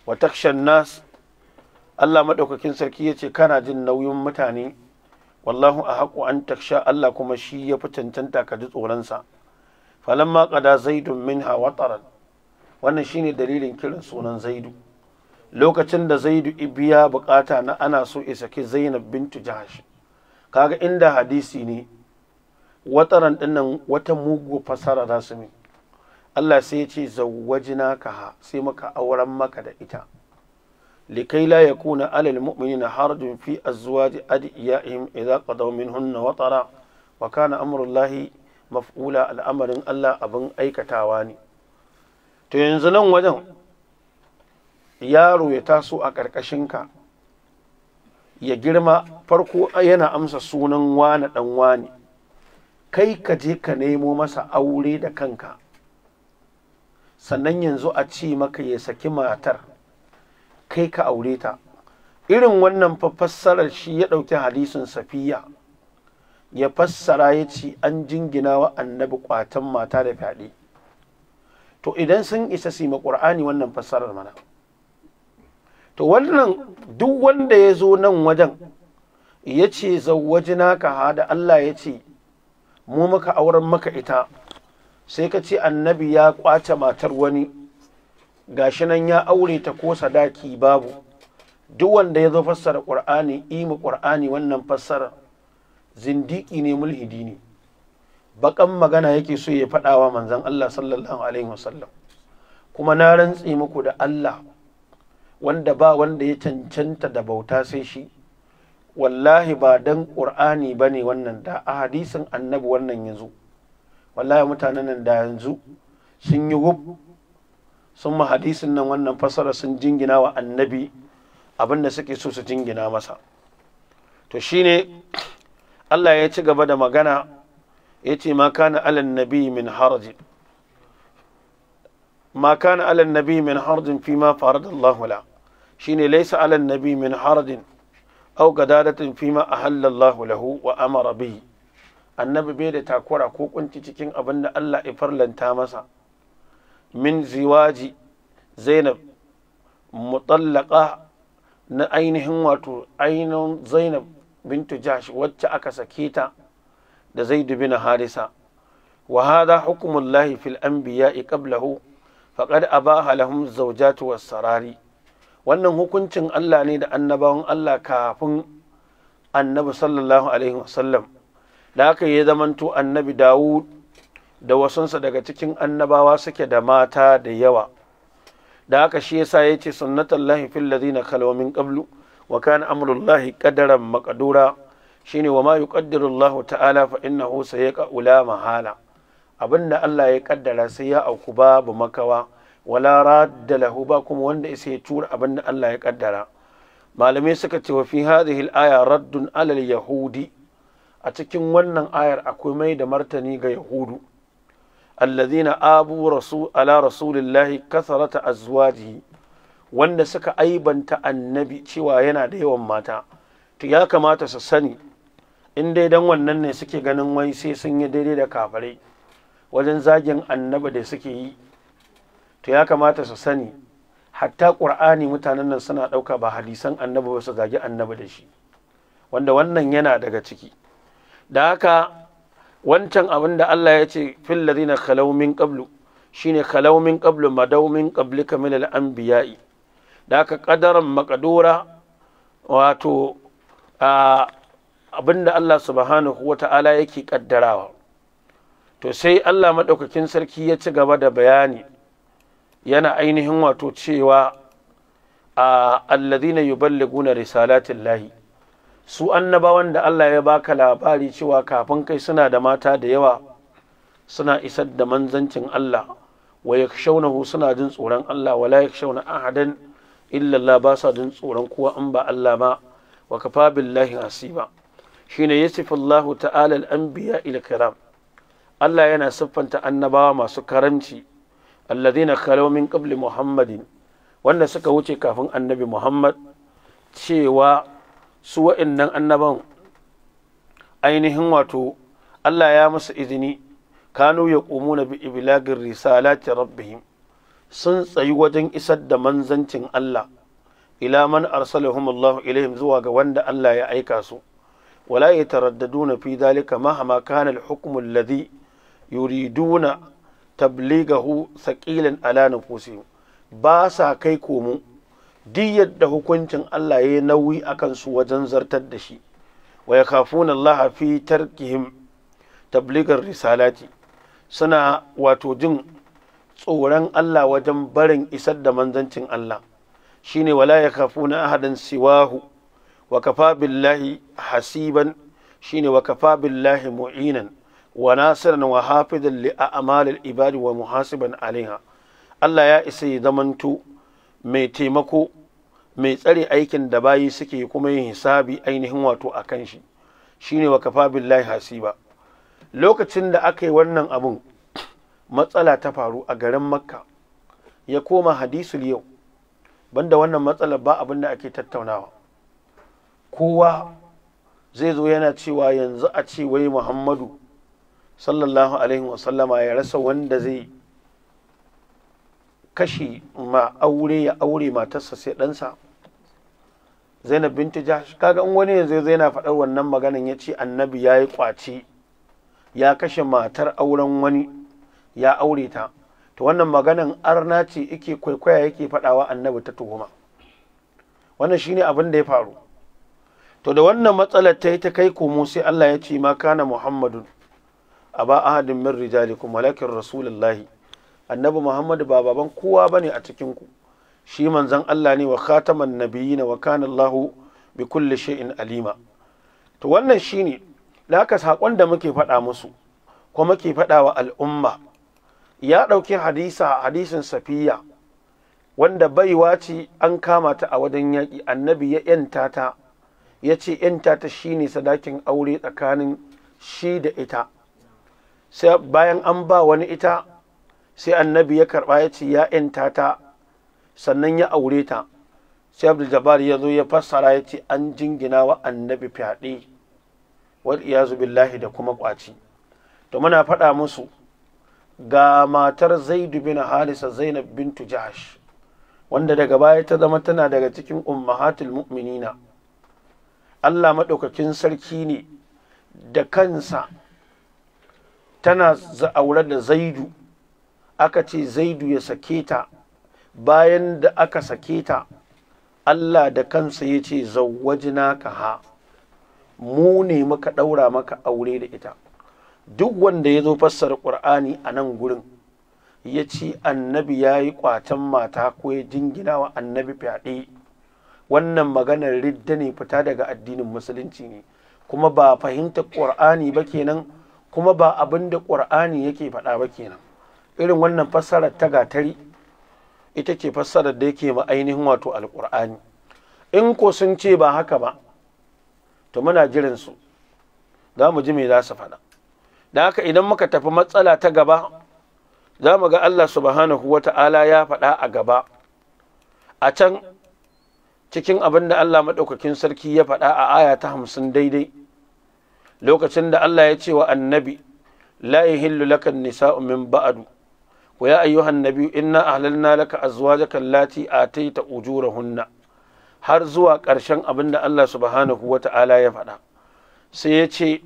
Wa takshan nas, Allah maɗaukakin sarki ya ce kana jin nauyin mutane, wallahu a haƙu an taksha, Allah kuma shi ya fi cancanta ka ji tsoronsa. Falamma qada zaidun minha wataran, wannan shine dalilin kiran sunan zaidu. Lokacin da zaidu ibiya bukata na ana so ya saki Zainab bintu Jahash, kaga inda hadisi ne wataran dinnan wata mugu fasara za su mi, Allah sai ya ce zawwajnaka ha, sai maka auren maka da ita, likai la yakuna alal mu'minina harajun fi azwaji adiyaihim idza qadaw minhunna watara wa kana amrullahi maf'ula, al'amarin Allah abin aikatawa ne. To yanzu nan wajen yaro ya taso a ƙarƙashinka ya girma, farko yana amsa sunan wane ɗan wane, kai ka je ka nemo masa aure da kanka, sannan yanzu a ce maka ya saki matar kai ka aure ta. Irin wannan fassarar shi ya ɗauki hadisin Safiya ya fassara ya ce an jingina wa annabi ƙwatan mata da fyaɗe. To idan sun isa su yi ƙur'ani wannan fassarar mana, to wannan duk wanda ya zo nan wajen ya ce zawwajnaka ha da Allah ya ce mu maka auren maka ita, sai ka ce annabi ya ƙwace matar wani gashi nan ya aure ta ko sadaki babu, duk wanda ya zo fassara ƙur'ani ima ƙur'ani wannan fassarar zindiki ne, mulhidi ne, baƙan magana yake so ya faɗawa manzon Allah sallallahu alaihi wasallam. Kuma na rantse muku da Allah wanda ba wanda ya cancanta da bauta sai shi, wallahi ba dan ƙur'ani ba ne wannan, da a hadisin annabi wannan yanzu, wallahi mutanen nan da yanzu sun yi wub sun ma hadisin nan wannan fasara, sun jingina wa annabi abin da suke so su jingina masa. To shine Allah ya ci gaba da magana ya ce ma kana alan nabi min harajin, ma kana alan nabi min harajin fi ma faradallahu la, shine laysa alan nabi min harajin aw gadadatin fi ma ahallallahu lahu wa amara bihi. Annabi bai da takura ko kunci cikin abin da Allah ya farlanta masa, min ziwaji Zainab mutallaqa, na ainihin wato ainihin Zainab bintu Jahsh wacce aka sake ta da Zaid bin Harisa. Wa hadha hukmullahi fil anbiya'i qablahu faqad abaha lahum zawjatu was-sarari. Wannan hukuncin Allah ne da annabawan Allah kafin annabi sallallahu alaihi wasallam, da aka yi zamanto annabi Dawud da wasunsa daga cikin annabawa suke da mata da yawa, da haka shi yasa yace sunnatullahi fil ladina khalaw min qablu wa kana amrullahi qadaran maqdura, shine wa ma yuqaddiru Allah ta'ala fa innahu sayaqa'u la mahala, abinda Allah ya kaddara sai ya auku babu makawa, wala radda lahu, ba kuma wanda sai ya tura abinda Allah ya kaddara. Malamai suka ce wa fi hadhihi al-aya raddun ala al-yahudi, a cikin wannan ayar akwai mai da martani ga yahudu, alladhina abu ala rasulillahi kasarata azwajihi, wanda suka aibanta annabi cewa yana da yawan mata. To ya kamata su sani, in dai dan wannan ne suke ganin wai sai sun yi daidai da kafirai wajen zagin annabi da suke yi, to ya kamata su sani hatta ƙur'ani mutanen nan suna ɗauka ba hadisan annabi ba su zagi annabi da shi, wanda wannan yana daga ciki. Da haka wancan abin da Allah ya ce fil ladina khalaw min qablu, shine khalaw min qablu madaw min qablika min al-anbiya'i, da haka qadaran maqdura, wato abinda Allah subhanahu wata'ala yake kaddarawa. To sai Allah madaukakin sarki ya ci gaba da bayani, yana ainihin wato cewa alladhina yuballiguna risalatillahi, su annabawan da Allah ya baka labari cewa kafin kai suna da mata da yawa, suna isar da manzancin Allah, wa yakshawnahu, suna jin tsoron Allah, wala yakshawna ahadan illa Allah, ba sa jin tsoron kowa an ba Allah ba, wa kafa billahi hasiba. Shine yasifu Allah ta'ala al-anbiya ila kiram, Allah yana siffanta annabawa masu karamci, alladhina khalaw min qabli Muhammadin, wanda suka wuce kafin annabi Muhammad, cewa su wa'innan annaban ainihin wato Allah ya musu izini kanu yaqumuna bi iblagir risalati rabbihim sun tsayi wajen isar da manzancin Allah ila man arsalahum Allah ilaihim zuwa ga wanda Allah ya aika su wala yataraddaduna fi dhalika mahama kana al-hukm alladhi yuriduna tablighahu thaqilan ala nufusihim ba sa kai komo duk yadda hukuncin Allah ya yi nauyi akan su wajen zartar da shi wa yakhafuna Allah fi tarkihim tabligar risalati suna wato jin tsoron Allah wajen barin isar da manzancin Allah shine wala yakhafuna ahadan siwahu wa kafa billahi hasiban shine wa kafa billahi mu'inan wa nasiran wa hafizan li a'malil ibadi wa muhasiban alaiha Allah ya isa ya zamanto mai taimako mai tsare aikin da bayi suke kuma yin hisabi ainihin wato akan shi shine wa kafa billahi hasiba lokacin da aka yi wannan abun matsala ta faru a garin Makka ya koma hadisul yau banda wannan matsalar ba abin da ake tattaunawa kowa zai zo yana cewa yanzu a ce wai Muhammadu sallallahu alaihi wasallama ya rasa wanda zai kashe ma aure ya aure matarsa sai ɗansa Zainab binti Jahsh kaga in wani yanzu zai yana faɗar wannan maganan ya ce annabi ya yi ƙwace ya kashe matar auren wani ya aure ta to wannan maganan arna ce yake kwaikwaya yake faɗawa annabi ta tuhuma wannan shine abin da ya faru to da wannan matsalar ta yi ta kai komo sai Allah ya ce ma kana Muhammadun aba ahadin min rijalikum walakin rasulullahi annabi Muhammadu ba baban kowa bane a cikin ku shi manzon Allah ne wa khataman nabiyina wa kana Allahu bi kulli shay'in alima to wannan shine da haka sakon da muke faɗa musu kuma muke faɗa wa al'umma ya ɗauki hadisin Safiya wanda baiwa ce an kama ta a wajen yaƙi annabi ya ‘yanta ta ya ce ‘yanta ta shine sadakin aure tsakanin shi da ita sai bayan an ba wani ita sai annabi ya karɓa ya ce ya ‘yanta ta sannan ya aure ta sai Abdul Jabbar ya zo ya fassara ya ce an jingina wa annabi fyaɗe wal iyazu billahi da kuma ƙwaci to muna faɗa musu ga matar Zaidu bin Harisa Zainab bintu Jahsh wanda daga baya ta zama tana daga cikin ummahatul mu'minina Allah madaukakin sarki ne da kansa tana aure da Zaidu aka ce Zaidu ya sake ta bayan da aka sake ta Allah da kansa ya ce zawwajnaka ha mu ne muka daura maka aure da ita duk wanda ya zo fassara ƙur'ani a nan gurin ya ce annabi ya yi ƙwatan mata ko ya jingina wa annabi fyaɗe wannan maganar ridda ne fita daga addinin musulunci ne kuma ba fahimtar ƙur'ani ba kenan kuma ba abin da ƙur'ani yake faɗa ba kenan irin wannan fassarar ta gatari ita ce fassarar da yake ma ainihin wato alƙur'ani in ko sun ce ba haka ba to muna jiran su za mu ji me za su faɗa da haka idan muka tafi matsala ta gaba za mu ga Allah subhanahu wa ta'ala ya faɗa a gaba a can cikin abin da Allah maɗaukakin sarki ya faɗa a aya ta 50 daidai lokacin da Allah ya ce wa annabi la yahillu laka nisa'u min ba'du wa ya ayyuhan nabi inna ahlalna laka azwajaka allati ataita ujurahunna har zuwa ƙarshen abin da Allah subhanahu wa ta'ala ya faɗa sai ya ce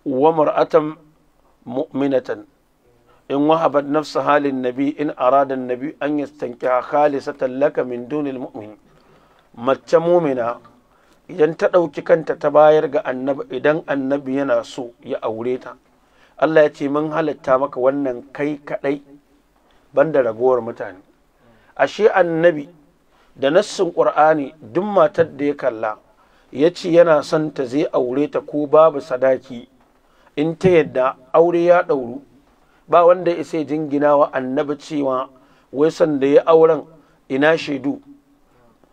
wa mar'atan mu'minatan in wahabat nafsaha lin nabi in arada an-nabi an yastankiha khalisatan laka min dunil mu'min mace mu'mina idan ta ɗauki kanta ta bayar ga annabi idan annabi yana so ya aure ta Allah ya ce mun halatta maka wannan kai kadai banda ragowar mutane ashe annabi da nassin qur'ani duk matar da ya kalla ya ce yana son ta zai aure ta ko babu sadaki in ta yadda aure ya ɗauru ba wanda ya sai jingina wa annabi cewa wai sanda ya auren ina shaidu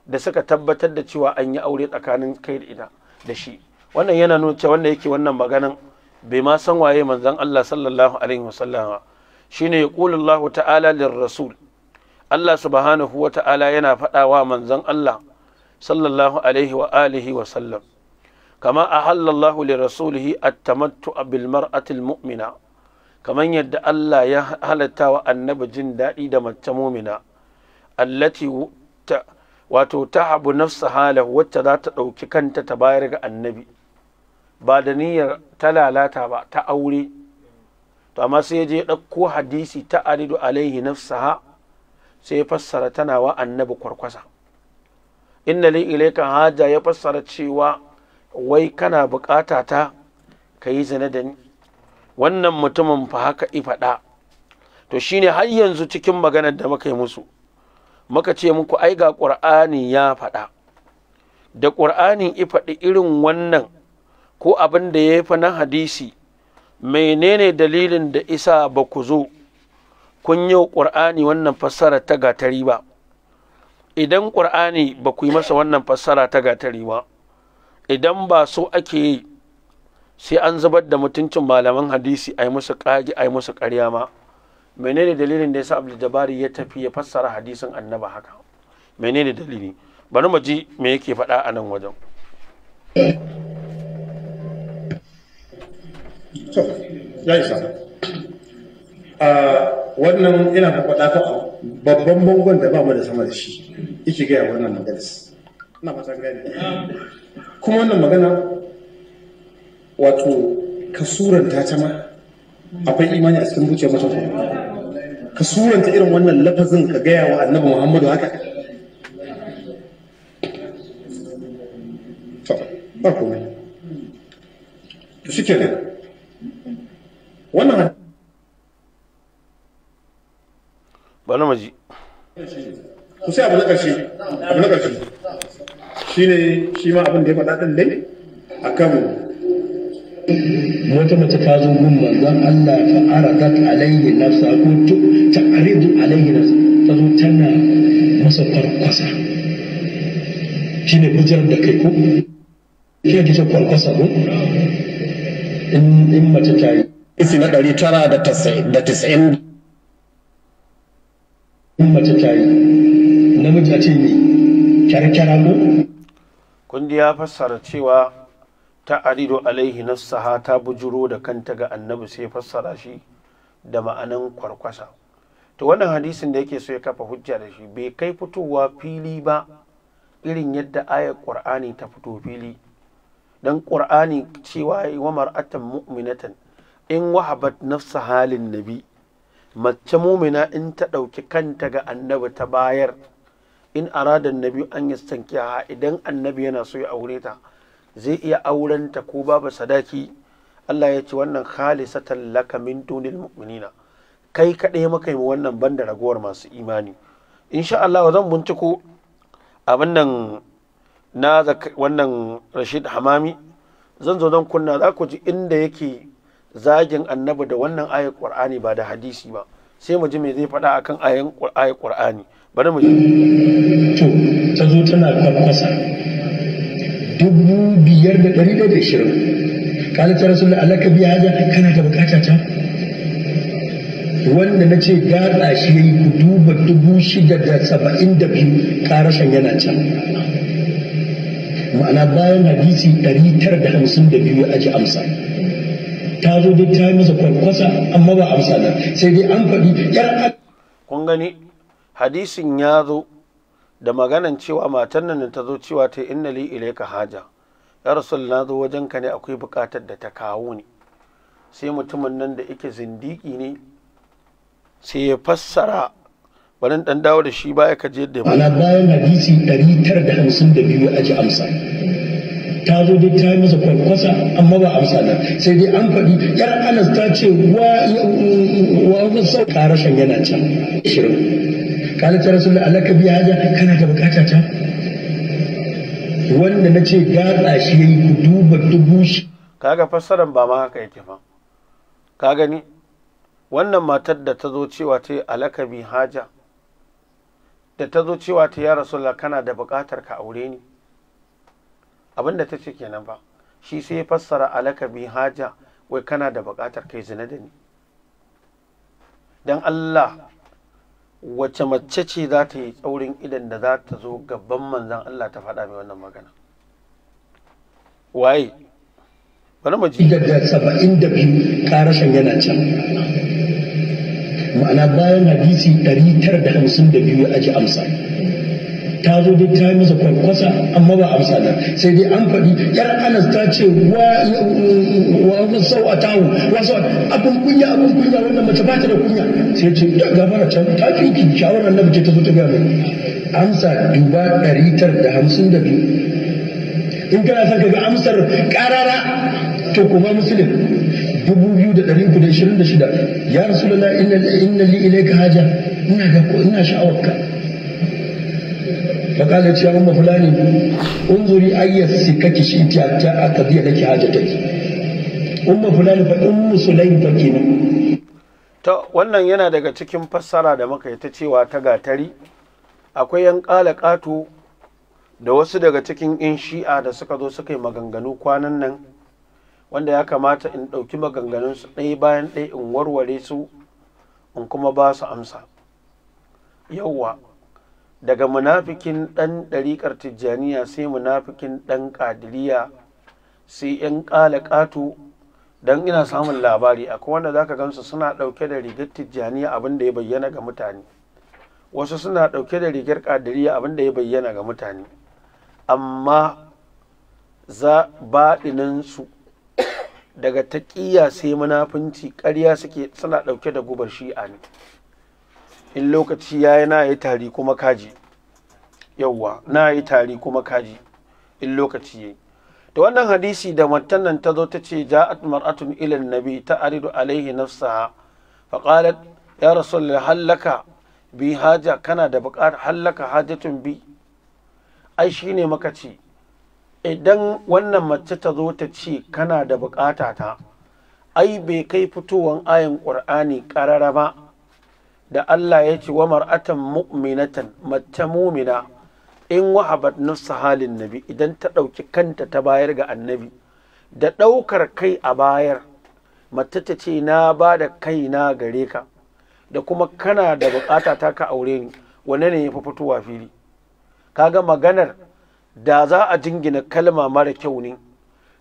da suka tabbatar da cewa an yi aure tsakanin kai da ita da shi wannan yana nuna cewa wanda yake wannan maganan bai ma san waye manzon Allah sallallahu alaihi wasallam shine yaqulu Allah ta'ala lirrasul Allah subhanahu wa ta'ala yana faɗawa manzon Allah sallallahu alaihi wa alihi wa sallam kama ahalla Allah li rasulihi at-tamattu bil mar'ati al-mu'mina kamar yadda Allah ya halatta wa annabi jin daɗi da mace mumina allati wato ta habu nafsa halahu wacce za ta ɗauki kanta ta bayar ga annabi ba da niyyar ta lalata ba ta aure to amma sai je ɗauko hadisi ta aridu alaihi nafsaha sai ya fassara tana wa annabi kwarkwasa inna li ilayka haja ya fassara cewa wai kana bukata ta kayi zina da ni wannan mutumin fa haka i faɗa to shine har yanzu cikin maganar da muka yi musu muka ce muku ai ga ƙur'ani ya faɗa da ƙur'ani i faɗi irin wannan ko abin da ya fi na hadisi menene dalilin da isa ba ku zo kun yi ƙur'ani wannan fassara ta gatari ba idan ƙur'ani ba ku yi masa wannan fassara ta gatari ba idan ba so ake yi sai an zubar da mutuncin malaman hadisi a yi musu ƙage a yi musu ƙarya ma menene dalilin da ya sa Abdul Jabari ya tafi ya fassara hadisin annaba haka menene dalili bari mu ji me yake faɗa a nan wajen to ya isa wannan ina da faɗa ta babban bangon da ba mu da sama da shi yake gaya wannan maganar ina fatan gani kuma wannan magana wato ka suranta ta ma akwai imani a cikin zuciyar mutum ka suranta irin wannan lafazin ka gaya wa annabi Muhammadu haka to ba komai to shikenan wannan bana maji ku sai abu na ƙarshe shine shi ma abin da ya faɗa ɗin dai akan wata mace ta zo gun manzon Allah fa aradat alaihi nafsa ko ta aridu alaihi nafsa ta zo tana masa kwarkwasa shine bujar da kai ko shi ke kwarkwasa ko in mace ta yi isi na 990 in mace ta yi namiji a ce ne kyarkyara ko kun ya fassara cewa ta arido alaihi nafsaha ta bujuro da kanta ga annabi sai fassara shi da ma'anan kwarkwasa to wannan hadisin da yake so ya kafa hujja da shi bai kai fitowa fili ba irin yadda ayar qur'ani ta fito fili dan qur'ani cewa wa mar'atan mu'minatan in wahabat nafsa halin nabi mace mu'mina in ta dauki kanta ga annabi ta bayar in arada annabi an yastankiha idan annabi yana so ya aure ta zai iya aurenta ko babu sadaki Allah ya ce wannan khalisatan laka min dunil mu'minina kai kaɗai maka yi wannan banda ragowar masu imani insha Allah zan binciko abin nan na wannan Rashid Hamami zan zo don kunna za ku ji inda yake zagin annabi da wannan ayar Qur'ani ba da hadisi ba sai mu ji me zai faɗa akan ayar Qur'ani bari mu ji to ta zo tana kwarkwasa 5,120 kala ta rasu da Allah ka biya haja kana da bukata ta wanda na ce gatsa shi ya yi ku duba 672 karashen yana can ma'ana bayan hadisi 952 ya aji amsa ta zo dai ta yi masa kwarkwasa amma ba amsa na sai dai an faɗi yar kun gani hadisin ya zo da maganan cewa matan nan ta zo cewa ta inna li ilayka haja ya rasul na zo wajen ka ne akwai bukatar da ta kawo ni sai mutumin nan da yake zindiki ne sai ya fassara bari dan dawo da shi baya ka je da ana bayan hadisi 952 ya aji amsa ta zo dai ta yi masa kwarkwasa amma ba amsa na sai dai an faɗi yar Anas ta ce wa sau karashen yana can 20 kala ta rasu da Allah ka biya haja kana da bukata ta wanda na ce gatsa shi ya yi ku duba 1000 kaga fassaran ba ma haka yake fa ka gani wannan matar da ta zo cewa ta yi alakabi haja da ta zo cewa ta ya rasulullah kana da bukatar ka aure ni abinda ta ce kenan ba shi sai ya fassara alakabi haja wai kana da bukatar kai zina da ni dan Allah wace mace ce za ta yi tsaurin idan da za ta zo gaban manzan Allah ta faɗa mai wannan magana waye bari mu ji da 72 karashin yana can, ma'ana bayan hadisi 952 ya aji amsa. Ta zo dai ta yi masa kwarkwasa amma ba amsa nan, sai dai an faɗi yar Anas ta ce wa sau a tawo wasu abin kunya wannan mace ba ta da kunya, sai ce da gabara can ta fi ki shawarar na ce ta zo ta gaya mai amsa duba 952. in kana son ka ga amsar karara to kuma Muslim 2326 ya Rasulullah inna li ilayka haja, ina sha'awarka. فقالت يا أم فلان انظري أي سكك شئت حتى أقضي لك حاجتك. أم فلان فأم سليم فكينا. To wannan yana daga cikin fassara da muka yi ta cewa ta gatari, akwai yan ƙato da wasu daga cikin yan shi'a da suka zo suka yi maganganu kwanan nan, wanda ya kamata in ɗauki maganganunsu ɗaya bayan ɗaya in warware su in kuma ba su amsa. Yawwa, daga munafikin ɗan ɗariƙar tijjaniya sai munafikin ɗan ƙadiriya sai ‘yan ƙato, don ina samun labari akwai wanda za ka gansu suna ɗauke da rigar tijjaniya abin da ya bayyana ga mutane, wasu suna ɗauke da rigar ƙadiriya abin da ya bayyana ga mutane, amma baɗininsu daga taƙiyya sai munafunci ƙarya suke, suna ɗauke da gubar shi'a ne. In lokaci ya yi na yi tari kuma kaji, yauwa na yi tari kuma kaji in lokaci ya yi. Da wannan hadisi da matan nan ta zo ta ce ja'at mar'atun ila nabi ta aridu alaihi nafsaha fa qalat ya rasulullah hallaka bi haja, kana da buƙatar hallaka hajatun bi. Ai shine maka ce idan wannan mace ta zo ta ce kana da buƙata ta, ai bai kai fitowan ayin ƙur'ani ƙarara ba da Allah ya ce wa mar'atan mu'minatan, mace mumina in wahabat nafsa halin nabi, idan ta ɗauki kanta ta bayar ga annabi, da ɗaukar kai a bayar, mace ta ce na ba da kaina gare ka, da kuma kana da bukata ta ka aure ni, wane ne ya fi fitowa fili? Kaga maganar da za a jingina kalma mara kyau ne,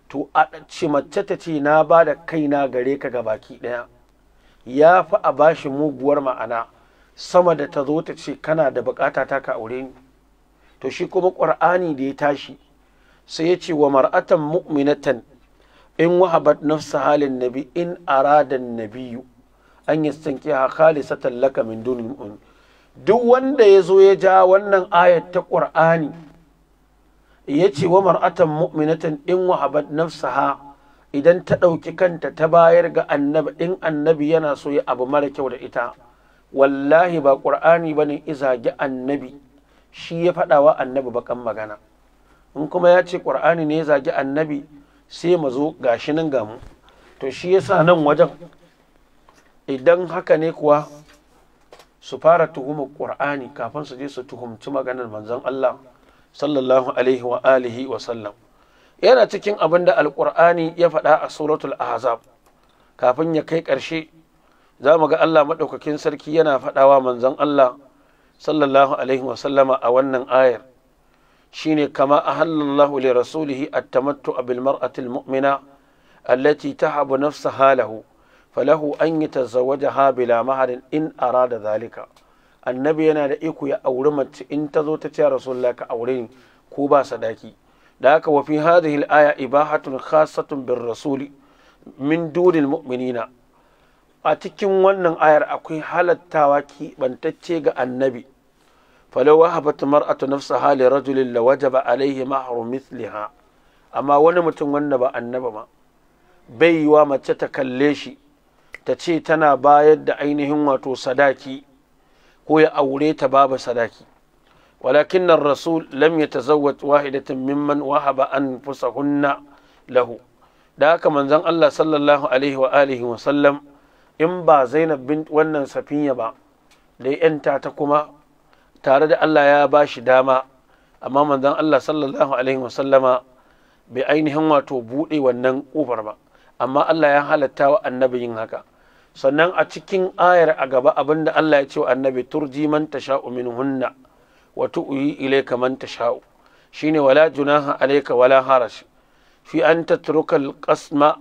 to a ce mace ta ce na ba da kaina gare ka ga baki ɗaya, ya fi a bashi muguwar ma'ana sama da ta zo ta ce kana da bukata ta ka aure ni. To shi kuma ƙur'ani da ya tashi sai ya ce wa mar'atan mu'minatan in wahabat nafsa halin nabi in arada nabiyu an yastankiha khalisatan laka min dunil mu'min. Duk wanda ya zo ya ja wannan ayat ta ƙur'ani ya ce wa mar'atan mu'minatan in wahabat nafsaha, idan ta ɗauki kanta ta bayar ga annabi, in annabi yana so ya abu mara kyau da ita, wallahi ba ƙur'ani ba ne izagi annabi, shi ya faɗa wa annabi bakan magana. In kuma ya ce ƙur'ani ne ya zagi annabi, sai mu zo gashi nan gamu. To shi yasa nan wajen idan haka ne kuwa su fara tuhumar ƙur'ani kafin su je su tuhumci maganar manzon Allah sallallahu alaihi wa alihi wa sallam. Yana cikin abin da alƙur'ani ya faɗa a suratul ahzab kafin ya kai ƙarshe, za mu ga Allah maɗaukakin sarki yana faɗawa manzon Allah sallallahu alaihi wa sallama a wannan ayar, shine kama ahallallahu li rasulihi at-tamattu bil mar'ati al-mu'mina allati tahabu nafsaha lahu falahu an yatazawwajaha bila maharin in arada zalika. Annabi yana da iko ya auri mace in ta zo ta ce rasulullah ka aure ni ko ba sadaki. Da haka wa fi hadhihi al-aya ibahatun khassatun bir rasuli min dunil mu'minina. A cikin wannan ayar akwai halattawa kiɓantacce ga annabi. falau wahabat mar'atu nafsaha li rajulin la wajaba alaihi mahru mithliha. Amma wani mutum wanda ba annaba ma bai yiwa mace ta kalle shi ta ce tana bayar da ainihin wato sadaki ko ya aure ta babu sadaki. walakin ar-rasul lam yatazawwaj wahidatan mimman wahaba anfusahunna lahu. Da haka manzon Allah sallallahu alaihi wa alihi wa sallam in ba Zainab bint wannan Safiya ba da yanta ta kuma tare da Allah ya ba shi dama, amma manzon Allah sallallahu alaihi wa sallama bai ainihin wato buɗe wannan ƙofar ba, amma Allah ya halatta wa annabi yin haka. Sannan a cikin ayar a gaba abinda Allah ya ce wa annabi turji man tasha'u minhunna wa tu'yi ilayka man tasha'u, shine wala junaha alayka wala harash, fi an tatruka alqasma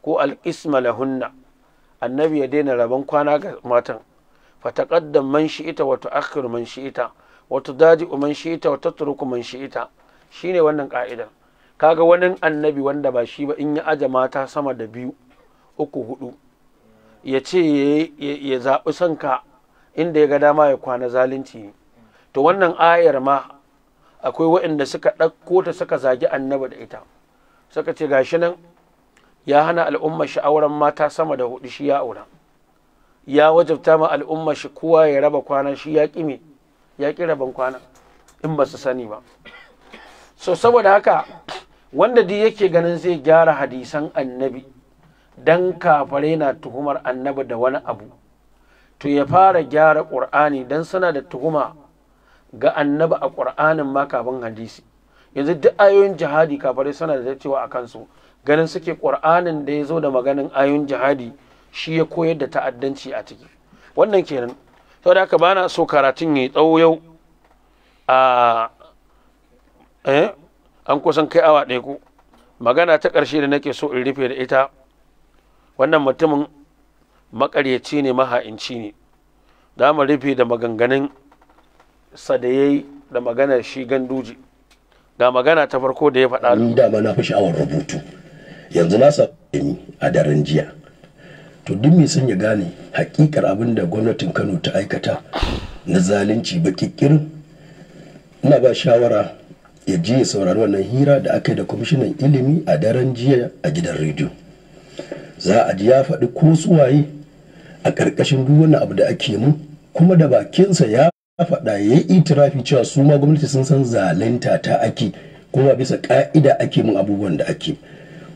ko alqisma lahunna, annabi ya daina rabon kwana ga matan. fataqaddam man shi'ita wa tu'akhkhir man shi'ita wa tudadi man shi'ita wa tatruku man shi'ita. Shine wannan ka'idar. Kaga wani annabi wanda ba shi ba in ya aje mata sama da 2, 3, 4 ya ce ya zaɓi sanka inda ya ga dama ya kwana zalunci. To wannan ayar ma akwai waɗanda suka ɗauko ta suka zagi annabi da ita, suka ce gashi nan ya hana al'umma shi auren mata sama da 4 shi ya aura, ya wajabta ma al'umma shi kowa ya raba kwana shi ya ƙi raban kwana in ba su sani ba. So saboda haka wanda duk yake ganin zai gyara hadisan annabi dan kafare na tuhumar annabi da wani abu, to ya fara gyara ƙur'ani dan suna da tuhuma ga annabi a ƙur'anin ma kafin hadisi. Yanzu duk ayoyin jihadi kafare suna da cewa a kansu, ganin suke ƙur'anin da ya zo da maganin ayoyin jihadi shi ya koyar da ta'addanci a ciki. Wannan kenan. Saboda haka ba na so karatun ya tsawo yau an kusan kai awa ɗaya ko. Magana ta ƙarshe da nake so in rufe da ita, wannan mutumin maƙaryaci ne, maha'inci ne. Za mu rufe da maganganun sa da ya yi da maganar shi Ganduje. Ga magana ta farko da ya faɗa. Ni dama na fi sha'awar rubutu, yanzu na sami a daren jiya. To duk mai son ya gane hakikar abin da gwamnatin Kano ta aikata na zalunci bakikirin, ina ba shawara ya je ya saurari wannan hira da aka yi da kwamishinan ilimi a daren jiya a gidan rediyo. Za a ji ya faɗi ko suwaye a ƙarƙashin duk wani abu da ake mun, kuma da bakinsa ya faɗa ya yi itirafi cewa su ma gwamnati sun san zalunta ta ake, kuma bisa ƙa'ida ake mun abubuwan da ake.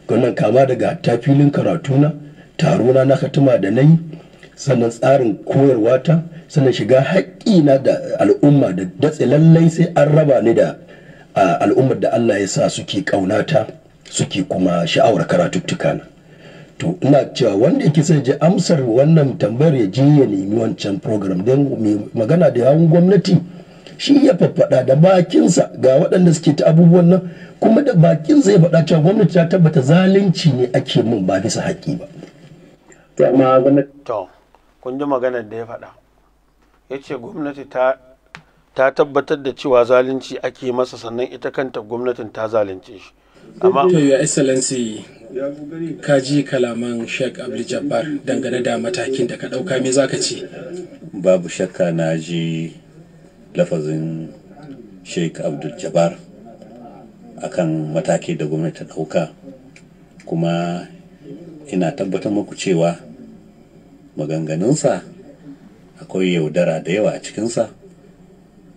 Wannan kama daga ta filin karatuna, tarona na hatima da na yi, sannan tsarin koyarwa ta, sannan shiga haƙƙina da al'umma da datse lallai sai an raba ni da al'ummar da Allah ya sa suke ƙaunata suke kuma sha'awar karatuttuka na. To ina cewa wanda yake sai je amsar wannan tambayar ya je ya nemi wancan program, don mai magana da yawun gwamnati shi ya faffaɗa da bakinsa ga waɗanda suke ta abubuwan nan, kuma da bakinsa ya faɗa cewa gwamnati ta tabbata zalunci ne ake mun ba bisa haƙƙi ba. To kun ji maganar da ya faɗa, ya ce gwamnati ta tabbatar da cewa zalunci ake masa, sannan ita kanta gwamnatin ta zalunce shi. Amma to your excellency, ka ji kalaman Sheikh Abdul Jabbar dangane da matakin da ka ɗauka, me zaka ce? Babu shakka na ji lafazin Sheikh Abdul Jabbar akan mataki da gwamnati ta ɗauka, kuma ina tabbatar muku cewa maganganunsa akwai yaudara da yawa a cikinsa.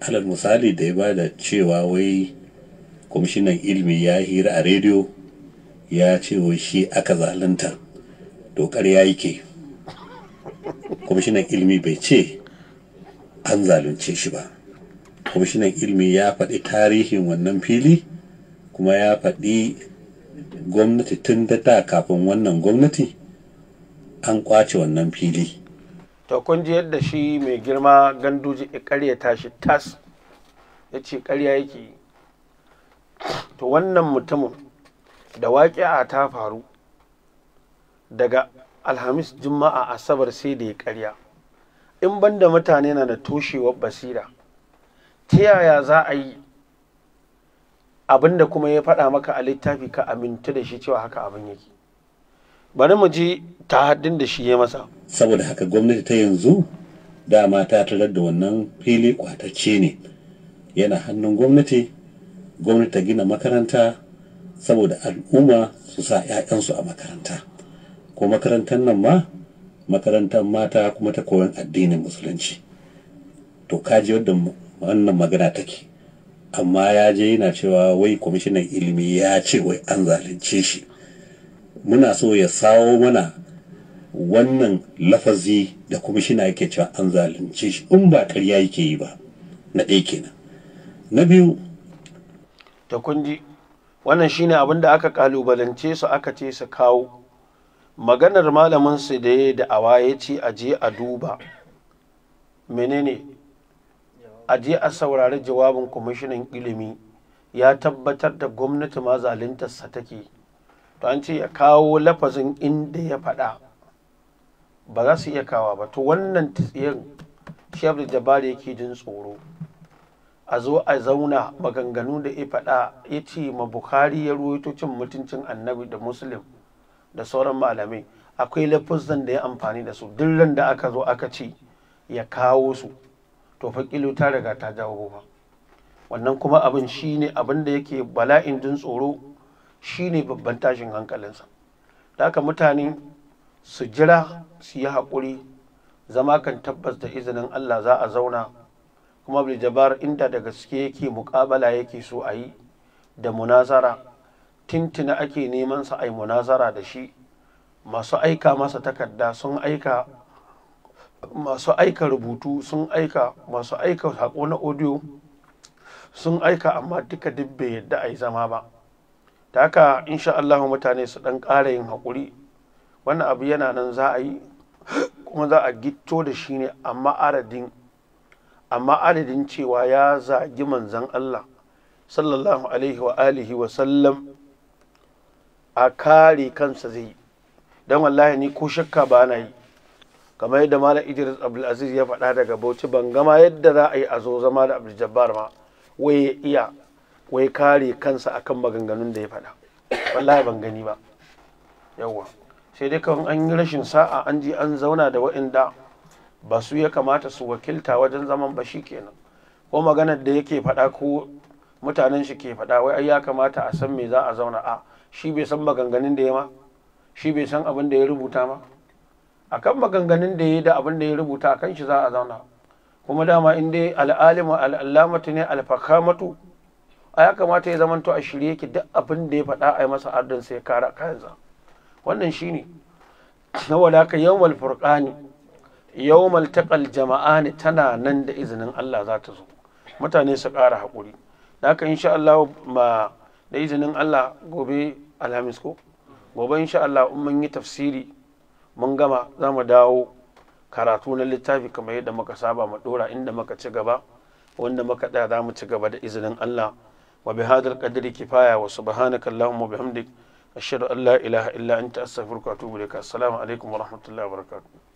Alal misali da ya bada cewa wai kwamishinan ilimi ya hira a rediyo ya ce wai shi aka zalunta, to ƙarya yake. Kwamishinan ilimi bai ce an zalunce shi ba. Kwamishinan ilimi ya faɗi tarihin wannan fili, kuma ya faɗi gwamnati tun da kafin wannan gwamnati an kwace wannan fili. To kun ji yadda shi mai girma Ganduje ya ƙaryata shi tas, ya ce ƙarya yake. To wannan mutumin da waƙi'a ta faru daga Alhamis, Juma'a, Asabar sai da ya ƙarya. In banda mutane na da toshewar basira, ta yaya za a yi abinda kuma ya faɗa maka a littafi ka amintu da shi cewa haka abin yake? Bari mu ji haddin da shi ya masa. Saboda haka gwamnati ta yanzu dama ta tarar da wannan fili kwatacce ne, yana hannun gwamnati ta gina makaranta saboda al'umma su sa 'ya'yansu a makaranta, ko makarantar nan ma makarantar mata kuma ta koyon addinin musulunci. To kaji wadda wannan magana take, amma ya je yana cewa wai kwamishinan ilimi ya ce wai an zalunce shi. Muna so ya sawo mana wannan lafazi da kwamishina yake cewa an zalunce shi, in ba karya yake yi ba. Na ɗaya kenan. Na biyu, ta kunji wannan shine abin da aka kalubalance su, aka ce su kawo maganar malamin su da ya da'awa, ya ce a je a duba menene, a je a saurari jawabin kwamishinan ilimi, ya tabbatar da gwamnati ma zaluntarsa take, to an ce ya kawo lafazin inda ya faɗa ba za su iya kawa ba. To wannan tsiyan shi Abdul Jabbar yake jin tsoro a zo a zauna maganganu da ya faɗa ya ce ma Bukhari ya ruwaito cin mutuncin annabi da Muslim da sauran malamai akwai lafazan da ya amfani da su duk da aka zo aka ce ya kawo su to fa kilo ta riga ta jawo ba. Wannan kuma abin shine abin da yake bala'in jin tsoro shine babban tashin hankalinsa. Da haka mutane su jira su yi haƙuri, zama kan tabbas da izinin Allah za a zauna. Kuma Abdul Jabbar inda da gaske yake muƙabala yake so a yi da munazara, tintina ake neman sa a yi munazara da shi. Masu aika masa takarda sun aika, masu aika rubutu sun aika, masu aika saƙo na audio sun aika, amma duka duk bai yadda a yi zama ba. Ta haka insha Allah mutane su ɗan ƙara yin haƙuri. Wannan abu yana nan za a yi kuma za a gitto da shi ne, amma adadin cewa ya zagi manzan Allah sallallahu alaihi wa alihi wa sallam a kare kansa zai yi. Don wallahi ni ko shakka ba na yi, kamar yadda Malam Idris Abdulaziz ya faɗa daga Bauchi, ban gama yadda za a yi a zo zama da Abdul Jabbar ma wai ya iya wai kare kansa akan maganganun da ya faɗa. Wallahi ban gani ba. Yawwa sai dai kawai an yi rashin sa'a an ji an zauna da waɗanda ba su ya kamata su wakilta wajen zaman ba, shi kenan. Ko maganar da yake faɗa ko mutanen shi ke faɗa wai ai ya kamata a san me za a zauna, a shi bai san maganganun da ya ma, shi bai san abin da ya rubuta ma. Akan maganganun da ya yi da abin da ya rubuta akan shi za a zauna. Kuma dama in dai al'alimu al'allamatu ne alfakamatu, a ya kamata ya zamanto a shirye yake duk abin da ya faɗa a yi masa ardin sai ya kara kayansa. Wannan shi ne na wadaka yawmal furqani yawmal taqal jama'ani tana nan da izinin Allah za ta zo. Mutane su ƙara haƙuri. Da haka insha Allah ma da izinin Allah gobe Alhamis ko gobe insha Allah in mun yi tafsiri mun gama za mu dawo karatu na littafi kamar yadda muka saba mu dora inda muka ci gaba, wanda muka tsaya za mu ci gaba da izinin Allah. Wa bihadal qadri kifaya wa subhanaka allahumma bihamdik ashhadu an la ilaha illa anta astaghfiruka wa atubu ilaik. Assalamu alaikum wa rahmatullahi wa barakatuh.